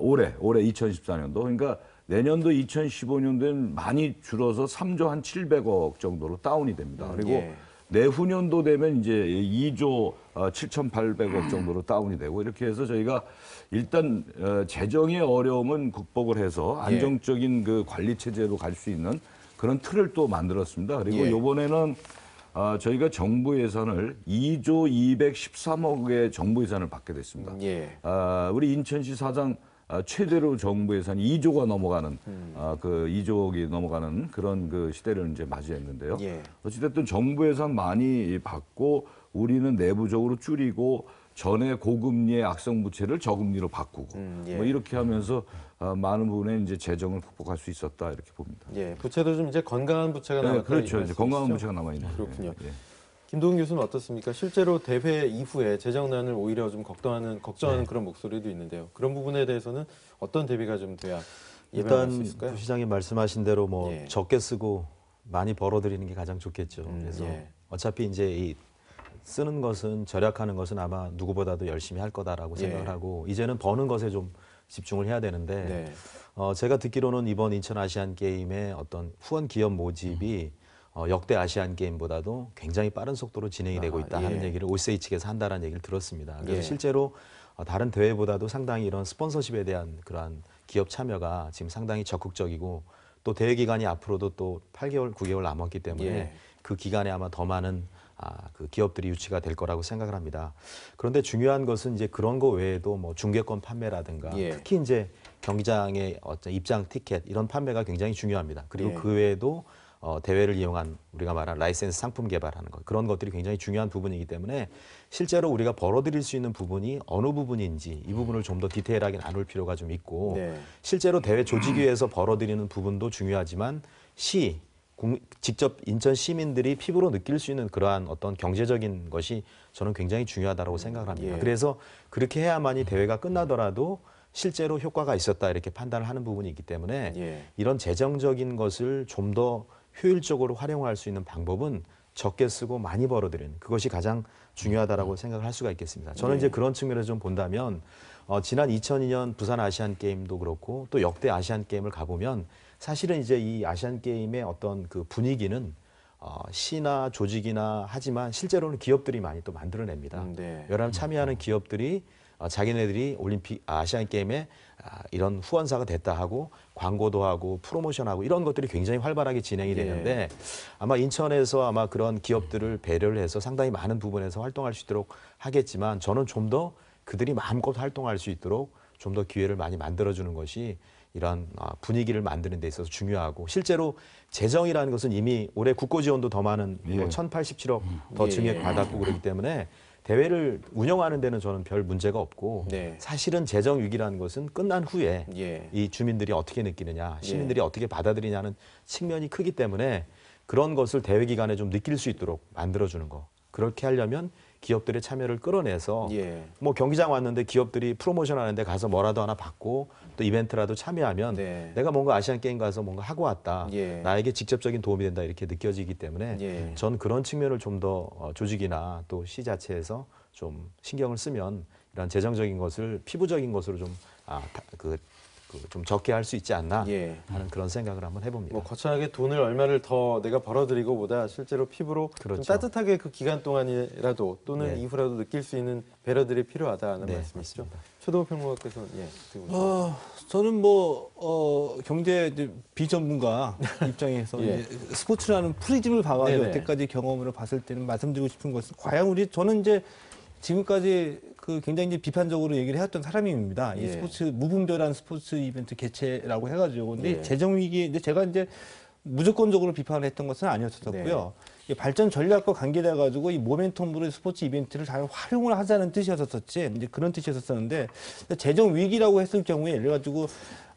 C: 올해 2014년도 그러니까 내년도 2015년도엔 많이 줄어서 3조 한 700억 정도로 다운이 됩니다. 그리고
A: 예.
C: 내후년도 되면 이제 2조 7,800억 정도로 다운이 되고 이렇게 해서 저희가 일단 재정의 어려움은 극복을 해서 안정적인 그 관리 체제로 갈 수 있는 그런 틀을 또 만들었습니다. 그리고
A: 예.
C: 이번에는 저희가 정부 예산을 2조 213억의 정부 예산을 받게 됐습니다.
A: 예.
C: 우리 인천시 사상 최대로 정부 예산이 2조가 넘어가는 그 2조억이 넘어가는 그런 그 시대를 이제 맞이했는데요.
A: 예.
C: 어찌됐든 정부 예산 많이 받고 우리는 내부적으로 줄이고 전에 고금리의 악성 부채를 저금리로 바꾸고
A: 예.
C: 뭐 이렇게 하면서 많은 부분에 이제 재정을 극복할 수 있었다 이렇게 봅니다.
A: 예, 부채도 좀 이제 건강한 부채가 남았다.
C: 그렇죠.
A: 이
C: 이제 건강한
A: 말씀이시죠?
C: 부채가 남아 있는
A: 그렇군요.
C: 예.
A: 김동훈 교수는 어떻습니까? 실제로 대회 이후에 재정난을 오히려 좀 걱정하는 그런 목소리도 있는데요. 그런 부분에 대해서는 어떤 대비가 좀 돼야 예방할 수
D: 일단
A: 있을까요?
D: 부 시장님 말씀하신 대로 뭐
A: 예.
D: 적게 쓰고 많이 벌어들이는 게 가장 좋겠죠. 그래서
A: 예.
D: 어차피 이제 이 쓰는 것은 절약하는 것은 아마 누구보다도 열심히 할 거다라고 생각을
A: 예.
D: 하고 이제는 버는 것에 좀 집중을 해야 되는데
A: 네.
D: 제가 듣기로는 이번 인천 아시안 게임의 어떤 후원 기업 모집이 역대 아시안 게임보다도 굉장히 빠른 속도로 진행이 되고 있다
A: 예.
D: 하는 얘기를 OCA 측에서 한다는 얘기를 들었습니다. 그래서
A: 예.
D: 실제로 다른 대회보다도 상당히 이런 스폰서십에 대한 그러한 기업 참여가 지금 상당히 적극적이고 또 대회 기간이 앞으로도 또 8개월, 9개월 남았기 때문에
A: 예.
D: 그 기간에 아마 더 많은 그 기업들이 유치가 될 거라고 생각을 합니다. 그런데 중요한 것은 이제 그런 거 외에도 뭐 중계권 판매라든가
A: 예.
D: 특히 이제 경기장의 어떤 입장 티켓 이런 판매가 굉장히 중요합니다. 그리고
A: 예.
D: 그 외에도 대회를 이용한 우리가 말한 라이센스 상품 개발하는 것 그런 것들이 굉장히 중요한 부분이기 때문에 실제로 우리가 벌어들일 수 있는 부분이 어느 부분인지 이 부분을 좀 더 디테일하게 나눌 필요가 좀 있고
A: 네.
D: 실제로 대회 조직위에서 벌어들이는 부분도 중요하지만 직접 인천 시민들이 피부로 느낄 수 있는 그러한 어떤 경제적인 것이 저는 굉장히 중요하다고 생각을 합니다.
A: 예.
D: 그래서 그렇게 해야만이 대회가 끝나더라도 실제로 효과가 있었다 이렇게 판단을 하는 부분이 있기 때문에
A: 예.
D: 이런 재정적인 것을 좀 더 효율적으로 활용할 수 있는 방법은 적게 쓰고 많이 벌어들이는 그것이 가장 중요하다라고 생각을 할 수가 있겠습니다. 저는
A: 예.
D: 이제 그런 측면에서 좀 본다면 지난 2002년 부산 아시안 게임도 그렇고 또 역대 아시안 게임을 가보면 사실은 이제 이 아시안 게임의 어떤 그 분위기는 시나 조직이나 하지만 실제로는 기업들이 많이 또 만들어냅니다.
A: 네.
D: 여러 참여하는 기업들이 자기네들이 올림픽 아시안 게임에 이런 후원사가 됐다 하고 광고도 하고 프로모션하고 이런 것들이 굉장히 활발하게 진행이 되는데 아마 인천에서 아마 그런 기업들을 배려를 해서 상당히 많은 부분에서 활동할 수 있도록 하겠지만 저는 좀 더 그들이 마음껏 활동할 수 있도록 좀 더 기회를 많이 만들어주는 것이 이런 분위기를 만드는 데 있어서 중요하고 실제로 재정이라는 것은 이미 올해 국고 지원도 더 많은 1,087억 더 증액 받았고 그렇기 때문에 대회를 운영하는 데는 저는 별 문제가 없고
A: 네.
D: 사실은 재정 위기라는 것은 끝난 후에
A: 예.
D: 이 주민들이 어떻게 느끼느냐 시민들이 어떻게 받아들이냐는 측면이 크기 때문에 그런 것을 대회 기간에 좀 느낄 수 있도록 만들어주는 거 그렇게 하려면 기업들의 참여를 끌어내서
A: 예.
D: 뭐 경기장 왔는데 기업들이 프로모션 하는데 가서 뭐라도 하나 받고 또 이벤트라도 참여하면
A: 네.
D: 내가 뭔가 아시안 게임 가서 뭔가 하고 왔다.
A: 예.
D: 나에게 직접적인 도움이 된다 이렇게 느껴지기 때문에
A: 예.
D: 전 그런 측면을 좀 더 조직이나 또 시 자체에서 좀 신경을 쓰면 이런 재정적인 것을 피부적인 것으로 좀 좀 적게 할 수 있지 않나
A: 예.
D: 하는 그런 생각을 한번 해봅니다.
A: 뭐 거창하게 돈을 얼마를 더 내가 벌어들이고보다 실제로 피부로
D: 그렇죠.
A: 좀 따뜻하게 그 기간 동안이라도 또는
D: 네.
A: 이후라도 느낄 수 있는 배려들이 필요하다는
D: 네,
A: 말씀이시죠? 최동호 평론가께서는
F: 저는 경제 이제 비전문가 입장에서
A: 예.
F: 이제 스포츠라는 프리즘을 봐가지고
A: 네네.
F: 여태까지 경험으로 봤을 때는 말씀드리고 싶은 것은 과연 저는 이제 지금까지 굉장히 이제 비판적으로 얘기를 해왔던 사람입니다. 이
A: 예.
F: 스포츠 무분별한 스포츠 이벤트 개최라고 해가지고 근데
A: 예.
F: 재정 위기 이제 제가 이제 무조건적으로 비판을 했던 것은 아니었었고요. 이 발전 전략과 관계돼 가지고 이 모멘텀으로 스포츠 이벤트를 잘 활용을 하자는 뜻이었었지 이제 그런 뜻이었었는데 재정 위기라고 했을 경우에 예를 가지고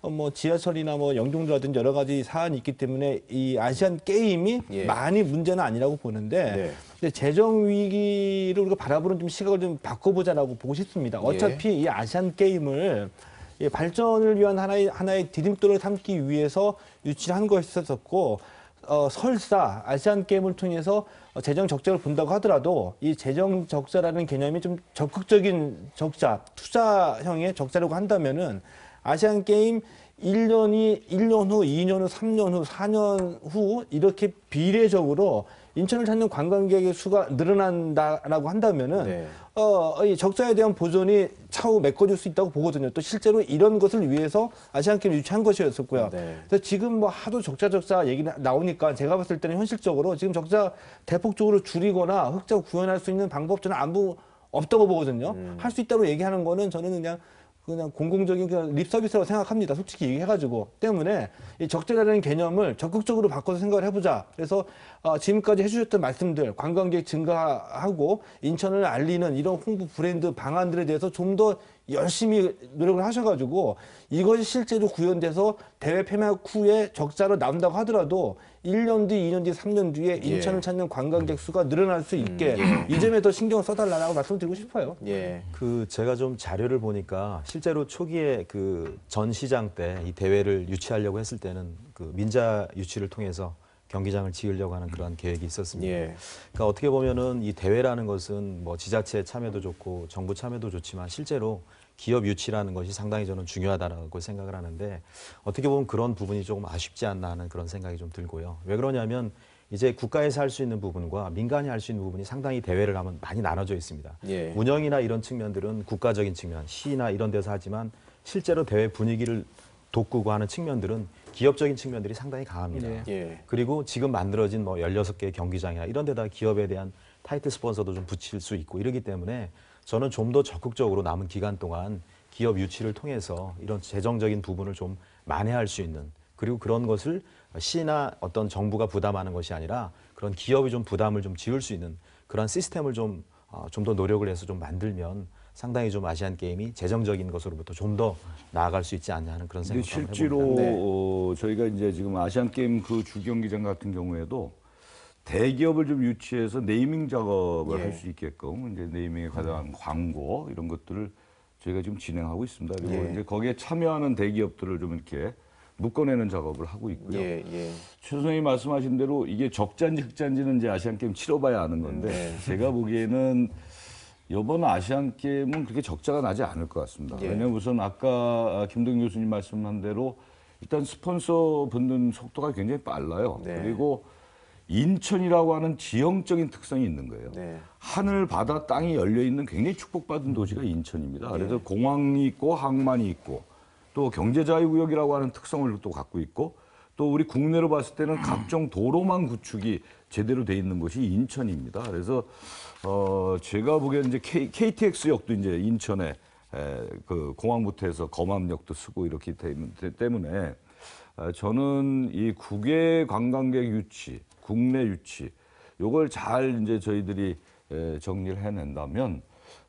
F: 뭐 지하철이나 뭐 영종도라든지 여러 가지 사안이 있기 때문에 이 아시안 게임이
A: 예.
F: 많이 문제는 아니라고 보는데
A: 네.
F: 근데 재정 위기를 우리가 바라보는 좀 시각을 좀 바꿔보자라고 보고 싶습니다. 어차피 이 아시안 게임을 이 발전을 위한 하나의 디딤돌을 삼기 위해서 유치를 한 것이었었고 설사 아시안 게임을 통해서 재정 적자를 본다고 하더라도 이 재정 적자라는 개념이 좀 적극적인 적자, 투자형의 적자라고 한다면은 아시안 게임 1년 후, 2년 후, 3년 후, 4년 후 이렇게 비례적으로 인천을 찾는 관광객의 수가 늘어난다라고 한다면은
A: 네.
F: 이 적자에 대한 보전이 차후 메꿔질 수 있다고 보거든요. 또 실제로 이런 것을 위해서 아시안 게임을 유치한 것이었었고요.
A: 네.
F: 그래서 지금 뭐 하도 적자 얘기 나오니까 제가 봤을 때는 현실적으로 지금 적자 대폭적으로 줄이거나 흑자 구현할 수 있는 방법 저는 아무 없다고 보거든요. 할 수 있다고 얘기하는 거는 저는 그냥 공공적인 립 서비스라고 생각합니다. 솔직히 얘기해가지고 때문에 이 적자라는 개념을 적극적으로 바꿔서 생각을 해보자. 그래서 지금까지 해주셨던 말씀들, 관광객 증가하고 인천을 알리는 이런 홍보 브랜드 방안들에 대해서 좀 더 열심히 노력을 하셔가지고 이것이 실제로 구현돼서 대회 폐막 후에 적자로 나온다고 하더라도 1년 뒤, 2년 뒤, 3년 뒤에 인천을 찾는 관광객 수가 늘어날 수 있게 이 점에 더 신경을 써달라고 말씀드리고 싶어요.
A: 예.
D: 제가 좀 자료를 보니까 실제로 초기에 그 전 시장 때 이 대회를 유치하려고 했을 때는 그 민자 유치를 통해서 경기장을 지으려고 하는 그런 계획이 있었습니다.
A: 예.
D: 그러니까 어떻게 보면은 이 대회라는 것은 뭐 지자체 참여도 좋고 정부 참여도 좋지만 실제로 기업 유치라는 것이 상당히 저는 중요하다고 생각을 하는데 어떻게 보면 그런 부분이 조금 아쉽지 않나 하는 그런 생각이 좀 들고요. 왜 그러냐면 이제 국가에서 할 수 있는 부분과 민간이 할 수 있는 부분이 상당히 대회를 하면 많이 나눠져 있습니다.
A: 예.
D: 운영이나 이런 측면들은 국가적인 측면, 시나 이런 데서 하지만 실제로 대회 분위기를 돋구고 하는 측면들은 기업적인 측면들이 상당히 강합니다.
A: 예.
D: 그리고 지금 만들어진 뭐 16개 경기장이나 이런 데다 기업에 대한 타이틀 스폰서도 좀 붙일 수 있고 이러기 때문에 저는 좀 더 적극적으로 남은 기간 동안 기업 유치를 통해서 이런 재정적인 부분을 좀 만회할 수 있는 그리고 그런 것을 시나 어떤 정부가 부담하는 것이 아니라 그런 기업이 좀 부담을 좀 지을 수 있는 그런 시스템을 좀 더 노력을 해서 좀 만들면 상당히 좀 아시안 게임이 재정적인 것으로부터 좀 더 나아갈 수 있지 않냐 하는 그런
C: 근데
D: 생각을 해봅니다.
C: 실제로 저희가 이제 지금 아시안 게임 그 주경기장 같은 경우에도 대기업을 좀 유치해서 네이밍 작업을
A: 예.
C: 할 수 있게끔 이제 네이밍에 관한 광고 이런 것들을 저희가 지금 진행하고 있습니다. 그리고
A: 예.
C: 이제 거기에 참여하는 대기업들을 좀 이렇게 묶어내는 작업을 하고 있고요.
A: 예. 예.
C: 최 선생님이 말씀하신 대로 이게 적자인지 흑자인지는 이제 아시안 게임 치러봐야 아는 건데
A: 네.
C: 제가 보기에는 이번 아시안 게임은 그렇게 적자가 나지 않을 것 같습니다.
A: 예.
C: 왜냐하면 우선 아까 김동 교수님 말씀한 대로 일단 스폰서 붙는 속도가 굉장히 빨라요.
A: 네.
C: 그리고 인천이라고 하는 지형적인 특성이 있는 거예요.
A: 네.
C: 하늘, 바다, 땅이 열려 있는 굉장히 축복받은 도시가 인천입니다. 그래서 공항이 있고 항만이 있고 또 경제자유구역이라고 하는 특성을 또 갖고 있고 또 우리 국내로 봤을 때는 각종 도로망 구축이 제대로 돼 있는 곳이 인천입니다. 그래서 제가 보기에는 이제 KTX역도 이제 인천에 그 공항부터 해서 검암역도 쓰고 이렇기 때문에 저는 이 국외 관광객 유치, 국내 유치 요걸 잘 이제 저희들이 정리를 해낸다면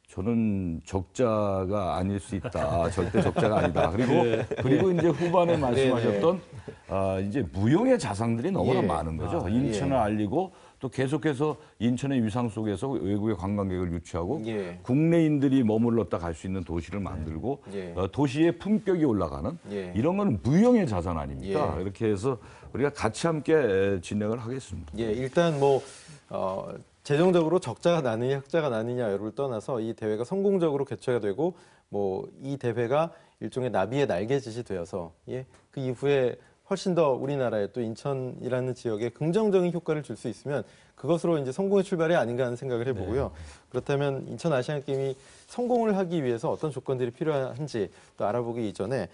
C: 저는 적자가 아닐 수 있다. 절대 적자가 아니다. 그리고 이제 후반에 말씀하셨던 이제 무형의 자산들이 너무나
A: 예.
C: 많은 거죠. 인천을 알리고 또 계속해서 인천의 위상 속에서 외국의 관광객을 유치하고
A: 예.
C: 국내인들이 머물렀다 갈 수 있는 도시를 만들고
A: 예.
C: 도시의 품격이 올라가는
A: 예.
C: 이런 건 무형의 자산 아닙니까?
A: 예.
C: 이렇게 해서 우리가 같이 함께 진행을 하겠습니다.
A: 예, 일단 뭐 재정적으로 적자가 나느냐 흑자가 나느냐를 떠나서 이 대회가 성공적으로 개최가 되고 뭐 이 대회가 일종의 나비의 날개짓이 되어서 그 이후에 훨씬 더 우리나라에 또 인천이라는 지역에 긍정적인 효과를 줄 수 있으면 그것으로 이제 성공의 출발이 아닌가 하는 생각을 해보고요. 그렇다면 인천 아시안 게임이 성공을 하기 위해서 어떤 조건들이 필요한지 또 알아보기 이전에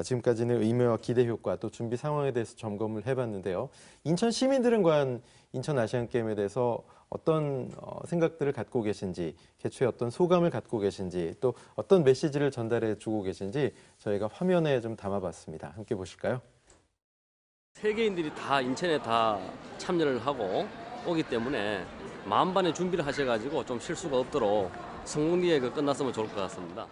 A: 지금까지는 의미와 기대 효과 또 준비 상황에 대해서 점검을 해봤는데요. 인천 시민들은 과연 인천 아시안 게임에 대해서 어떤 생각들을 갖고 계신지, 개최에 어떤 소감을 갖고 계신지, 또 어떤 메시지를 전달해 주고 계신지 저희가 화면에 좀 담아봤습니다. 함께 보실까요?
G: 세계인들이 다 인천에 다 참여를 하고 오기 때문에 만반의 준비를 하셔가지고 좀 실수가 없도록 성공리에 끝났으면 좋을 것 같습니다.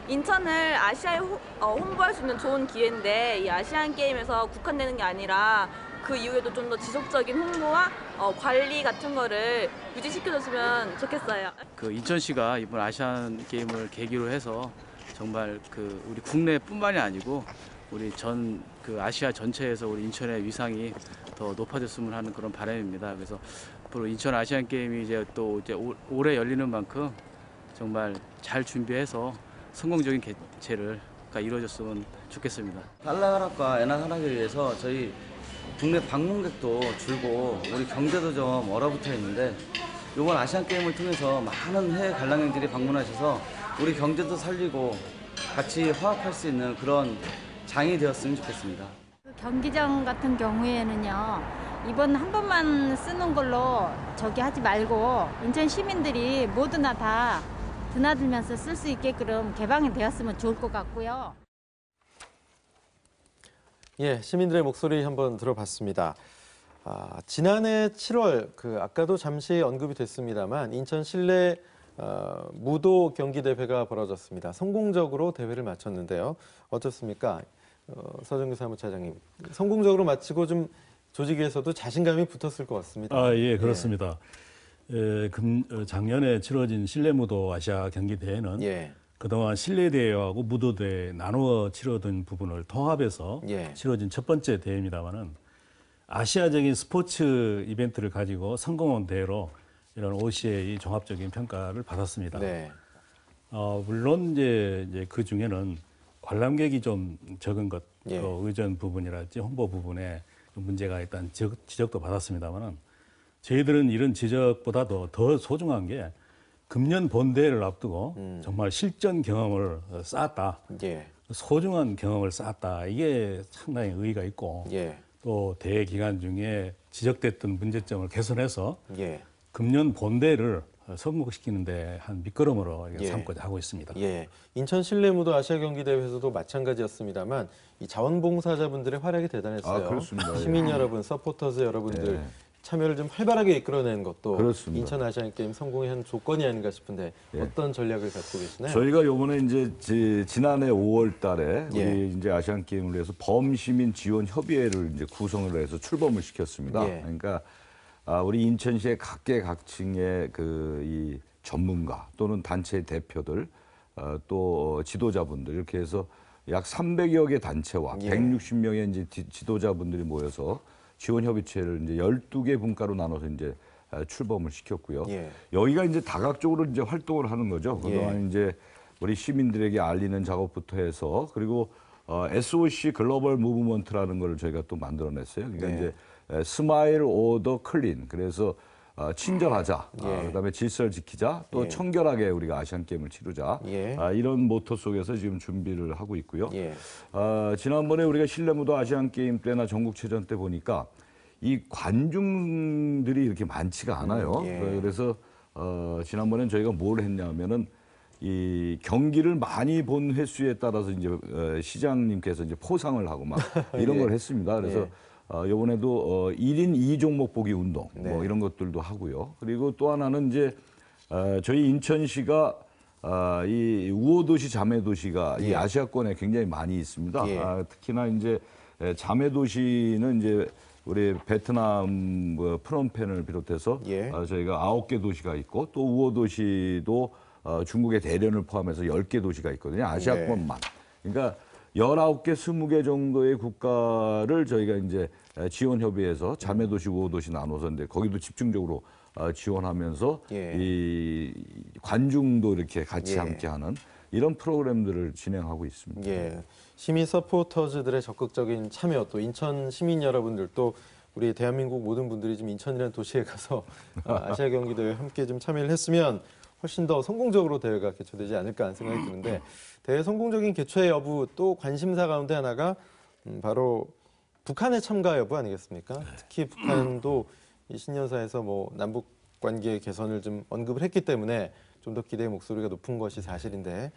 H: 인천을 아시아에 홍보할 수 있는 좋은 기회인데 이 아시안 게임에서 국한되는 게 아니라 그 이후에도 좀 더 지속적인 홍보와 관리 같은 거를 유지시켜줬으면 좋겠어요.
I: 그 인천시가 이번 아시안 게임을 계기로 해서 정말 그 우리 국내뿐만이 아니고 우리 전 그 아시아 전체에서 우리 인천의 위상이 더 높아졌으면 하는 그런 바람입니다. 그래서 앞으로 인천 아시안 게임이 이제 또 이제 올해 열리는 만큼 정말 잘 준비해서 성공적인 개최를 이루어졌으면 좋겠습니다.
J: 한라산업과 엔화산업에 의해서 저희 국내 방문객도 줄고 우리 경제도 좀 얼어붙어 있는데 이번 아시안 게임을 통해서 많은 해외 관람객들이 방문하셔서 우리 경제도 살리고 같이 화합할 수 있는 그런 장이 되었으면 좋겠습니다.
K: 경기장 같은 경우에는요, 이번 한 번만 쓰는 걸로 저기 하지 말고 인천 시민들이 모두나 다 드나들면서 쓸 수 있게끔 개방이 되었으면 좋을 것 같고요.
A: 예, 시민들의 목소리 한번 들어봤습니다. 지난해 7월 아까도 잠시 언급이 됐습니다만 인천 실내 무도 경기 대회가 벌어졌습니다. 성공적으로 대회를 마쳤는데요. 어떻습니까? 서정규 사무차장님, 성공적으로 마치고 좀 조직위에서도 자신감이 붙었을 것 같습니다.
E: 예, 그렇습니다. 작년에 치러진 실내무도 아시아 경기 대회는 그동안 실내 대회하고 무도 대회 나누어 치러던 부분을 통합해서 치러진 첫 번째 대회입니다만은 아시아적인 스포츠 이벤트를 가지고 성공한 대회로 이런 OCA 종합적인 평가를 받았습니다. 물론 이제 그 중에는 관람객이 좀 적은 것, 또 의전 부분이랄지 홍보 부분에 좀 문제가 있다는 지적도 받았습니다만은 저희들은 이런 지적보다도 더 소중한 게 금년 본대회를 앞두고 정말 실전 경험을 쌓았다.
A: 예.
E: 소중한 경험을 쌓았다. 이게 상당히 의의가 있고
A: 예.
E: 또 대회 기간 중에 지적됐던 문제점을 개선해서
A: 예.
E: 금년 본대회를 성공시키는 데 한 밑거름으로
A: 예.
E: 삼고자 하고 있습니다.
A: 예. 인천 실내무도 아시아 경기 대회에서도 마찬가지였습니다만 이 자원봉사자분들의 활약이 대단했어요.
C: 아, 그렇습니다.
A: 시민
C: 예.
A: 여러분, 서포터즈 여러분들
C: 예.
A: 참여를 좀 활발하게 이끌어내는 것도
C: 그렇습니다.
A: 인천 아시안 게임 성공의 한 조건이 아닌가 싶은데
C: 예.
A: 어떤 전략을 갖고 계시나요?
C: 저희가 요번에 이제 지난해 5월 달에
A: 예.
C: 우리 이제 아시안 게임을 위해서 범시민 지원 협의회를 이제 구성을 해서 출범을 시켰습니다.
A: 예.
C: 그러니까 우리 인천시의 각계각층의 이 전문가 또는 단체 대표들 또 지도자분들 이렇게 해서 약 300여 개 단체와
A: 예.
C: 160명의 이제 지도자분들이 모여서 지원 협의체를 이제 12개 분과로 나눠서 이제 출범을 시켰고요.
A: 예.
C: 여기가 이제 다각적으로 이제 활동을 하는 거죠. 그동안 이제 우리 시민들에게 알리는 작업부터 해서 그리고 SOC 글로벌 무브먼트라는 걸 저희가 또 만들어냈어요. 그러니까
A: 네.
C: 이제 스마일 오더 클린. 그래서 친절하자.
A: 예.
C: 그다음에 질서를 지키자. 또
A: 예.
C: 청결하게 우리가 아시안 게임을 치르자.
A: 예.
C: 이런 모토 속에서 지금 준비를 하고 있고요.
A: 예.
C: 지난번에 우리가 실내무도 아시안 게임 때나 전국체전 때 보니까 이 관중들이 이렇게 많지가 않아요.
A: 예.
C: 그래서 지난번엔 저희가 뭘 했냐면은 이 경기를 많이 본 횟수에 따라서 이제 시장님께서 이제 포상을 하고 막 이런
A: 예.
C: 걸 했습니다. 그래서
A: 예.
C: 이번에도 1인 2종목 보기 운동
A: 네.
C: 뭐 이런 것들도 하고요. 그리고 또 하나는 이제 저희 인천시가 이 우호도시 자매도시가 이
A: 예.
C: 아시아권에 굉장히 많이 있습니다.
A: 예.
C: 특히나 이제 자매도시는 이제 우리 베트남 프놈펜을 비롯해서
A: 예.
C: 저희가 9개 도시가 있고 또 우호도시도 중국의 대련을 포함해서 10개 도시가 있거든요. 아시아권만. 그러니까 19개, 20개 정도의 국가를 저희가 이제 지원 협의해서 자매도시, 우호도시 나눠서 이제 거기도 집중적으로 지원하면서
A: 예.
C: 이 관중도 이렇게 같이
A: 예.
C: 함께하는 이런 프로그램들을 진행하고 있습니다.
A: 예. 시민 서포터즈들의 적극적인 참여 또 인천 시민 여러분들도 우리 대한민국 모든 분들이 좀 인천이라는 도시에 가서 아시아 경기 대회에 함께 좀 참여를 했으면 훨씬 더 성공적으로 대회가 개최되지 않을까 하는 생각이 드는데 대회 성공적인 개최 여부 또 관심사 가운데 하나가 바로 북한의 참가 여부 아니겠습니까? 특히 북한도 이 신년사에서 뭐 남북 관계 개선을 좀 언급을 했기 때문에 좀 더 기대의 목소리가 높은 것이 사실인데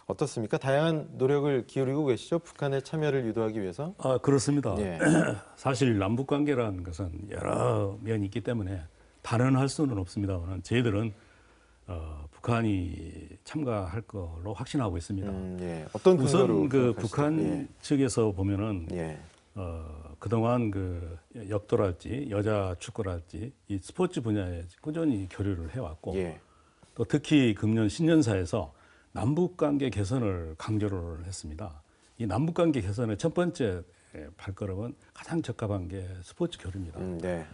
A: 어떻습니까? 다양한 노력을 기울이고 계시죠? 북한의 참여를 유도하기 위해서?
E: 그렇습니다.
A: 예.
E: 사실 남북 관계라는 것은 여러 면이 있기 때문에 단언할 수는 없습니다만 저희들은 북한이 참가할 걸로 확신하고 있습니다.
A: 예. 어떤 근거로
E: 우선 그
A: 생각하시죠?
E: 북한
A: 예.
E: 측에서 보면은
A: 예.
E: 그동안 그 역도랄지 여자 축구랄지 이 스포츠 분야에 꾸준히 교류를 해왔고
A: 예.
E: 또 특히 금년 신년사에서 남북관계 개선을 강조를 했습니다. 이 남북관계 개선의 첫 번째 발걸음은 가장 적합한 게 스포츠 교류입니다.
A: 네.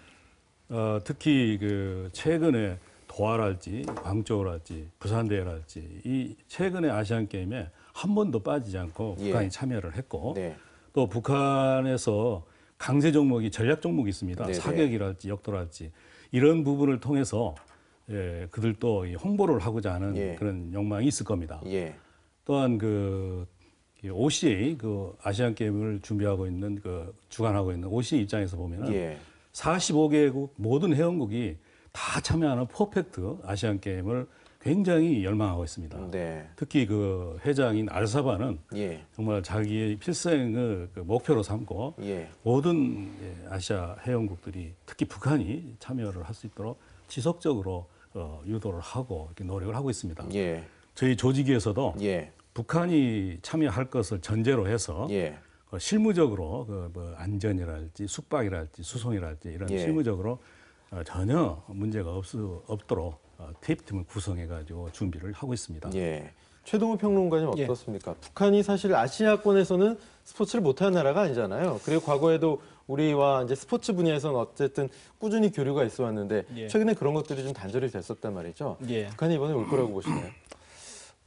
E: 특히 그 최근에 도하랄지 광저우랄지 부산대회랄지 이 최근의 아시안 게임에 한 번도 빠지지 않고
A: 예.
E: 북한이 참여를 했고
A: 네.
E: 또 북한에서 강세 종목이 전략 종목이 있습니다.
A: 네네.
E: 사격이랄지 역도랄지 이런 부분을 통해서 그들도 이 홍보를 하고자 하는
A: 예.
E: 그런 욕망이 있을 겁니다.
A: 예.
E: 또한 그 OCA 그 아시안 게임을 준비하고 있는 그 주관하고 있는 OCA 입장에서 보면은
A: 예.
E: 45개국 모든 회원국이 다 참여하는 퍼펙트 아시안 게임을 굉장히 열망하고 있습니다.
A: 네.
E: 특히 그 회장인 알사바는
A: 예.
E: 정말 자기의 필생을 그 목표로 삼고
A: 예.
E: 모든 아시아 회원국들이 특히 북한이 참여를 할 수 있도록 지속적으로 유도를 하고 이렇게 노력을 하고 있습니다.
A: 예.
E: 저희 조직위에서도
A: 예.
E: 북한이 참여할 것을 전제로 해서
A: 예.
E: 실무적으로 뭐 안전이랄지 숙박이랄지 수송이랄지 이런
A: 예.
E: 실무적으로 전혀 문제가 없도록 TF팀을 구성해가지고 준비를 하고 있습니다.
A: 예. 최동호 평론가님
F: 예.
A: 어떻습니까? 북한이 사실 아시아권에서는 스포츠를 못하는 나라가 아니잖아요. 그리고 과거에도 우리와 이제 스포츠 분야에서는 어쨌든 꾸준히 교류가 있어 왔는데
F: 예.
A: 최근에 그런 것들이 좀 단절이 됐었단 말이죠.
F: 예.
A: 북한이 이번에 올 거라고 보시나요?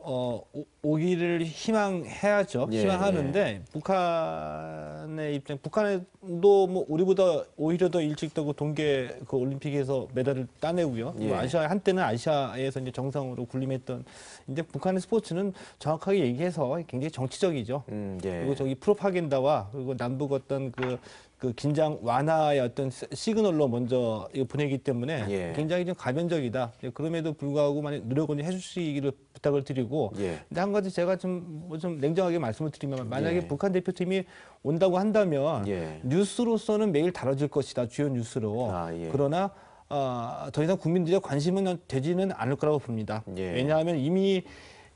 F: 오기를 희망해야죠.
A: 예,
F: 희망하는데 북한의 입장, 북한도 뭐 우리보다 오히려 더 일찍 그 동계 그 올림픽에서 메달을 따내고요.
A: 예.
F: 뭐 아시아 한때는 아시아에서 이제 정상으로 군림했던. 이제 북한의 스포츠는 정확하게 얘기해서 굉장히 정치적이죠.
A: 예.
F: 그리고 저기 프로파간다와 그리고 남북 어떤 그 긴장 완화의 어떤 시그널로 먼저 이거 보내기 때문에
A: 예.
F: 굉장히 좀 가변적이다. 그럼에도 불구하고 만약 노력을 해주시기를 부탁을 드리고.
A: 예.
F: 근데 한 가지 제가 좀 냉정하게 말씀을 드리면 만약에
A: 예.
F: 북한 대표팀이 온다고 한다면
A: 예.
F: 뉴스로서는 매일 다뤄질 것이다. 주요 뉴스로.
A: 예.
F: 그러나 더 이상 국민들의 관심은 되지는 않을 거라고 봅니다.
A: 예.
F: 왜냐하면 이미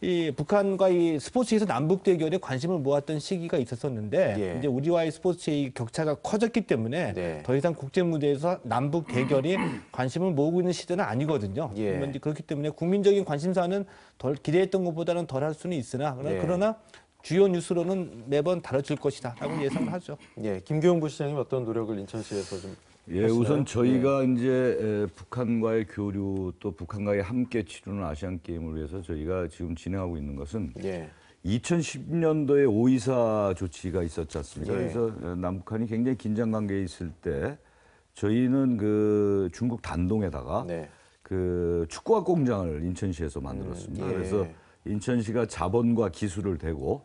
F: 이 북한과 이 스포츠에서 남북 대결에 관심을 모았던 시기가 있었었는데
A: 예.
F: 이제 우리와의 스포츠의 이 격차가 커졌기 때문에
A: 네.
F: 더 이상 국제 무대에서 남북 대결이 관심을 모으고 있는 시대는 아니거든요.
A: 예.
F: 그런데 그렇기 때문에 국민적인 관심사는 덜 기대했던 것보다는 덜할 수는 있으나
A: 예.
F: 그러나 주요 뉴스로는 매번 다뤄질 것이다라고 예상을 하죠.
A: 예, 김교영 부시장님 어떤 노력을 인천시에서 좀
C: 예,
A: 하시나요?
C: 우선 저희가 이제 북한과의 교류 또 북한과의 함께 치르는 아시안 게임을 위해서 저희가 지금 진행하고 있는 것은
A: 예.
C: 2010년도에 5.24 조치가 있었지 않습니까?
A: 예.
C: 그래서 남북한이 굉장히 긴장 관계에 있을 때 저희는 그 중국 단동에다가
A: 네.
C: 그 축구화 공장을 인천시에서 만들었습니다.
A: 예.
C: 그래서 인천시가 자본과 기술을 대고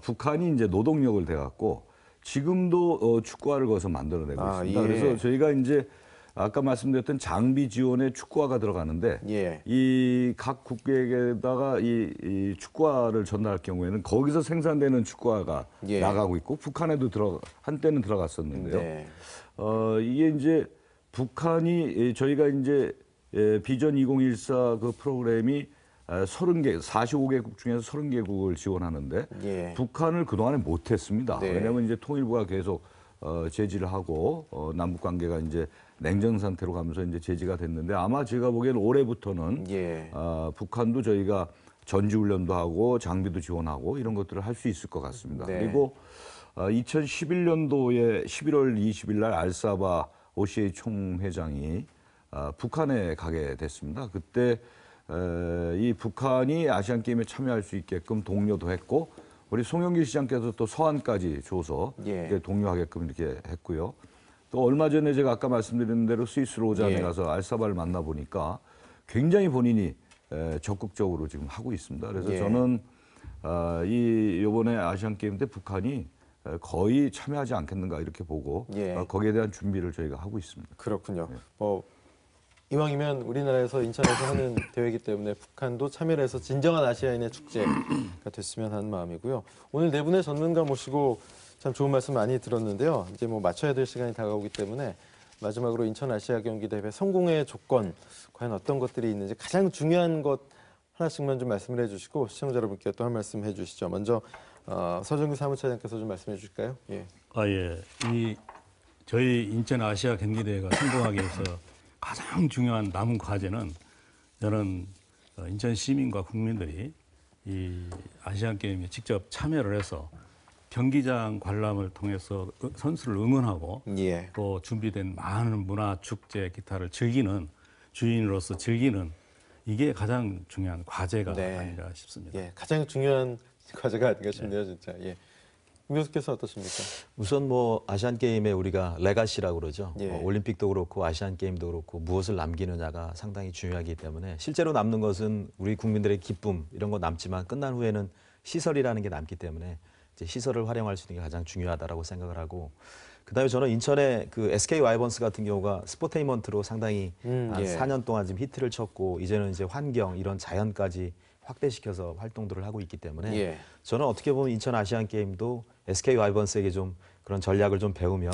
C: 북한이 이제 노동력을 대갖고 지금도 축구화를 거기서 만들어내고 있습니다.
A: 예.
C: 그래서 저희가 이제 아까 말씀드렸던 장비 지원에 축구화가 들어가는데
A: 예.
C: 이 각 국객에다가 이 축구화를 전달할 경우에는 거기서 생산되는 축구화가
A: 예.
C: 나가고 있고 북한에도 한때는 들어갔었는데요.
A: 네.
C: 이게 이제 북한이 저희가 이제 비전 2014 그 프로그램이 30개, 45개국 중에서 30개국을 지원하는데
A: 예.
C: 북한을 그동안에 못했습니다.
A: 네.
C: 왜냐하면 이제 통일부가 계속 제지를 하고 남북 관계가 이제 냉전 상태로 가면서 이제 제지가 됐는데 아마 제가 보기에는 올해부터는
A: 예.
C: 북한도 저희가 전지훈련도 하고 장비도 지원하고 이런 것들을 할 수 있을 것 같습니다.
A: 네.
C: 그리고 2011년도에 11월 20일 날 알사바 OCA 총회장이 북한에 가게 됐습니다. 그때 이 북한이 아시안 게임에 참여할 수 있게끔 독려도 했고 우리 송영길 시장께서 또 서한까지 줘서
A: 예.
C: 이렇게 독려하게끔 이렇게 했고요. 또 얼마 전에 제가 아까 말씀드린 대로 스위스 로잔에
A: 예.
C: 가서 알사바를 만나 보니까 굉장히 본인이 적극적으로 지금 하고 있습니다. 그래서
A: 예.
C: 저는 이번에 아시안 게임 때 북한이 거의 참여하지 않겠는가 이렇게 보고
A: 예.
C: 거기에 대한 준비를 저희가 하고 있습니다.
A: 그렇군요. 이왕이면 우리나라에서 인천에서 하는 대회이기 때문에 북한도 참여를 해서 진정한 아시아인의 축제가 됐으면 하는 마음이고요. 오늘 네 분의 전문가 모시고 참 좋은 말씀 많이 들었는데요. 이제 뭐 맞춰야 될 시간이 다가오기 때문에 마지막으로 인천 아시아 경기 대회 성공의 조건 과연 어떤 것들이 있는지 가장 중요한 것 하나씩만 좀 말씀을 해주시고 시청자 여러분께 또 한 말씀 해주시죠. 먼저 서정규 사무차장께서 좀 말씀해 주실까요? 예.
E: 예. 저희 인천 아시아 경기 대회가 성공하기 위해서 가장 중요한 남은 과제는 저는 인천 시민과 국민들이 이 아시안 게임에 직접 참여를 해서 경기장 관람을 통해서 선수를 응원하고
A: 예.
E: 또 준비된 많은 문화 축제 기타를 즐기는 주인으로서 즐기는 이게 가장 중요한 과제가
A: 네.
E: 아닌가 싶습니다.
A: 예. 가장 중요한 과제가 아닌가 싶네요, 진짜. 예. 김 교수께서 어떠십니까?
D: 우선 뭐 아시안 게임에 우리가 레가시라고 그러죠.
A: 예.
D: 올림픽도 그렇고 아시안 게임도 그렇고 무엇을 남기느냐가 상당히 중요하기 때문에 실제로 남는 것은 우리 국민들의 기쁨 이런 거 남지만 끝난 후에는 시설이라는 게 남기 때문에 이제 시설을 활용할 수 있는 게 가장 중요하다라고 생각을 하고 그다음에 저는 인천의 그 SK 와이번스 같은 경우가 스포테인먼트로 상당히 한
A: 예.
D: 4년 동안 지금 히트를 쳤고 이제는 이제 환경 이런 자연까지 확대시켜서 활동들을 하고 있기 때문에
A: 예.
D: 저는 어떻게 보면 인천 아시안 게임도 SK 와이번스에게 좀 그런 전략을 좀 배우면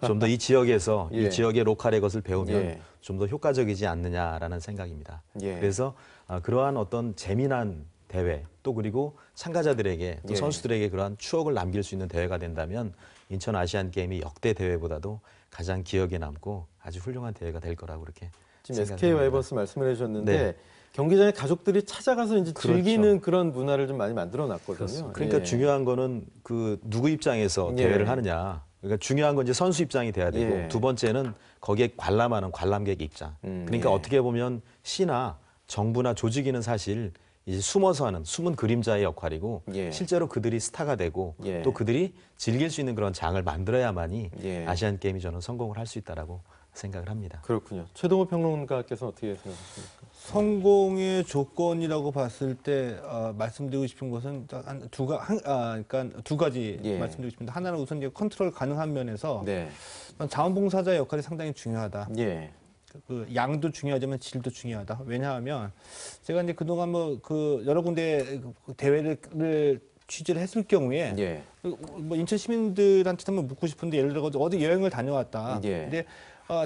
D: 좀 더 이 지역에서
A: 예.
D: 이 지역의 로컬의 것을 배우면
A: 예.
D: 좀 더 효과적이지 않느냐라는 생각입니다.
A: 예.
D: 그래서 그러한 어떤 재미난 대회 또 그리고 참가자들에게 또
A: 예.
D: 선수들에게 그러한 추억을 남길 수 있는 대회가 된다면 인천 아시안 게임이 역대 대회보다도 가장 기억에 남고 아주 훌륭한 대회가 될 거라고 그렇게
A: 지금
D: 생각합니다.
A: SK 와이번스 말씀을 해주셨는데
D: 네.
A: 경기장에 가족들이 찾아가서 이제
D: 그렇죠.
A: 즐기는 그런 문화를 좀 많이 만들어 놨거든요.
D: 그러니까
A: 예.
D: 중요한 거는 그 누구 입장에서
A: 예.
D: 대회를 하느냐. 그러니까 중요한 건 이제 선수 입장이 돼야 되고
A: 예.
D: 두 번째는 거기에 관람하는 관람객 입장. 그러니까
A: 예.
D: 어떻게 보면 시나 정부나 조직위는 사실 이제 숨어서 하는 숨은 그림자의 역할이고
A: 예.
D: 실제로 그들이 스타가 되고
A: 예.
D: 또 그들이 즐길 수 있는 그런 장을 만들어야만이
A: 예.
D: 아시안 게임이 저는 성공을 할 수 있다라고 생각을 합니다.
A: 그렇군요. 최동호 평론가께서는 어떻게 생각하십니까?
F: 성공의 조건이라고 봤을 때 말씀드리고 싶은 것은 그러니까 두 가지
A: 예.
F: 말씀드리고 싶은데 하나는 우선 이제 컨트롤 가능한 면에서
A: 네.
F: 자원봉사자의 역할이 상당히 중요하다.
A: 예.
F: 그 양도 중요하지만 질도 중요하다. 왜냐하면 제가 이제 그동안 뭐 그 여러 군데 대회를 취재를 했을 경우에
A: 예.
F: 뭐 인천 시민들한테 한번 묻고 싶은데 예를 들어 어디 여행을 다녀왔다.
A: 예.
F: 근데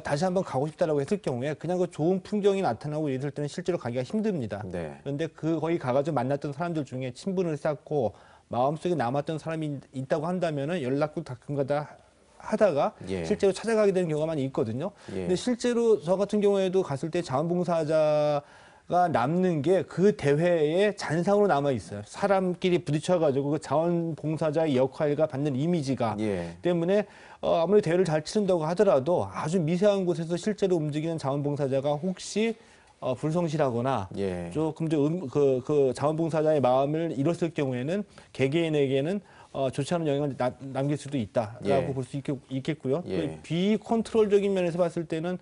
F: 다시 한번 가고 싶다라고 했을 경우에 그냥 그 좋은 풍경이 나타나고 이럴 때는 실제로 가기가 힘듭니다.
A: 네.
F: 그런데 거기 가가지고 만났던 사람들 중에 친분을 쌓고 마음속에 남았던 사람이 있다고 한다면은 연락도 가끔가다 하다가
A: 예.
F: 실제로 찾아가게 되는 경우가 많이 있거든요.
A: 예.
F: 근데 실제로 저 같은 경우에도 갔을 때 자원봉사자가 남는 게 그 대회의 잔상으로 남아 있어요. 사람끼리 부딪혀가지고 그 자원봉사자의 역할과 받는 이미지가
A: 예.
F: 때문에 아무리 대회를 잘 치른다고 하더라도 아주 미세한 곳에서 실제로 움직이는 자원봉사자가 혹시 불성실하거나
A: 예.
F: 조금 그 자원봉사자의 마음을 잃었을 경우에는 개개인에게는 좋지 않은 영향을 남길 수도 있다라고
A: 예.
F: 볼 수 있겠고요.
A: 예.
F: 비컨트롤적인 면에서 봤을 때는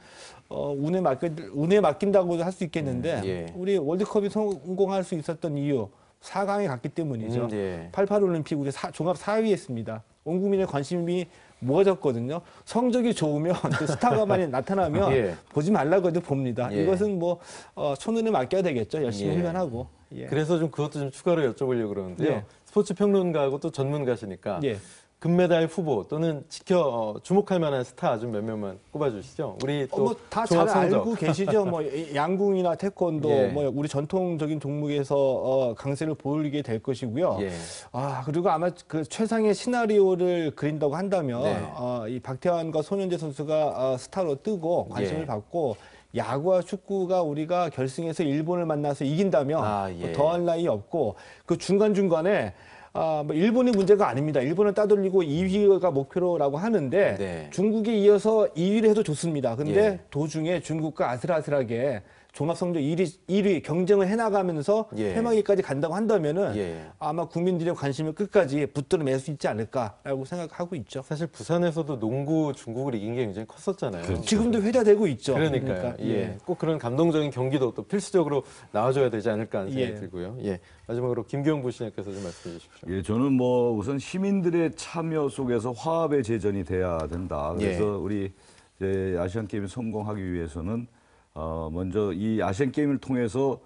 F: 운에 맡긴다고도 할 수 있겠는데
A: 예.
F: 우리 월드컵이 성공할 수 있었던 이유 4강에 갔기 때문이죠.
A: 예.
F: 88 올림픽 우리 종합 4위했습니다. 온 국민의 관심이 모아졌거든요. 성적이 좋으면 또 스타가 많이 나타나면
A: 예.
F: 보지 말라고도 봅니다.
A: 예.
F: 이것은 뭐 손은에 맡겨야 되겠죠. 열심히
A: 예.
F: 훈련하고. 예.
A: 그래서 좀 그것도 좀 추가로 여쭤보려고 그러는데요.
F: 예.
A: 스포츠 평론가하고 또 전문가시니까
F: 예.
A: 금메달 후보 또는 주목할 만한 스타 좀 몇 명만 꼽아주시죠. 우리 또
F: 다 잘
A: 종합 성적.
F: 알고 계시죠. 뭐 양궁이나 태권도,
A: 예.
F: 뭐 우리 전통적인 종목에서 강세를 보이게 될 것이고요.
A: 예.
F: 그리고 아마 그 최상의 시나리오를 그린다고 한다면
A: 네.
F: 이 박태환과 손현재 선수가 스타로 뜨고 관심을
A: 예.
F: 받고. 야구와 축구가 우리가 결승에서 일본을 만나서 이긴다면
A: 예.
F: 더할 나위 없고 그 중간중간에 뭐 일본이 문제가 아닙니다. 일본은 따돌리고 2위가 목표라고 하는데
A: 네.
F: 중국에 이어서 2위를 해도 좋습니다. 근데
A: 예.
F: 도중에 중국과 아슬아슬하게 종합성적 1위 경쟁을 해나가면서
A: 예.
F: 패망위까지 간다고 한다면은
A: 예.
F: 아마 국민들의 관심을 끝까지 붙들어 맬 수 있지 않을까라고 생각하고 있죠.
A: 사실 부산에서도 농구 중국을 이긴 게 굉장히 컸었잖아요.
F: 지금도 회자되고 있죠.
A: 그러니까요. 예. 꼭 그런 감동적인 경기도 또 필수적으로 나와줘야 되지 않을까 하는 생각이
F: 예.
A: 들고요. 예. 마지막으로 김기용 부시장께서 좀 말씀해 주십시오.
C: 예, 저는 뭐 우선 시민들의 참여 속에서 화합의 제전이 돼야 된다. 그래서
A: 예.
C: 우리 이제 아시안 게임이 성공하기 위해서는 먼저 이 아시안 게임을 통해서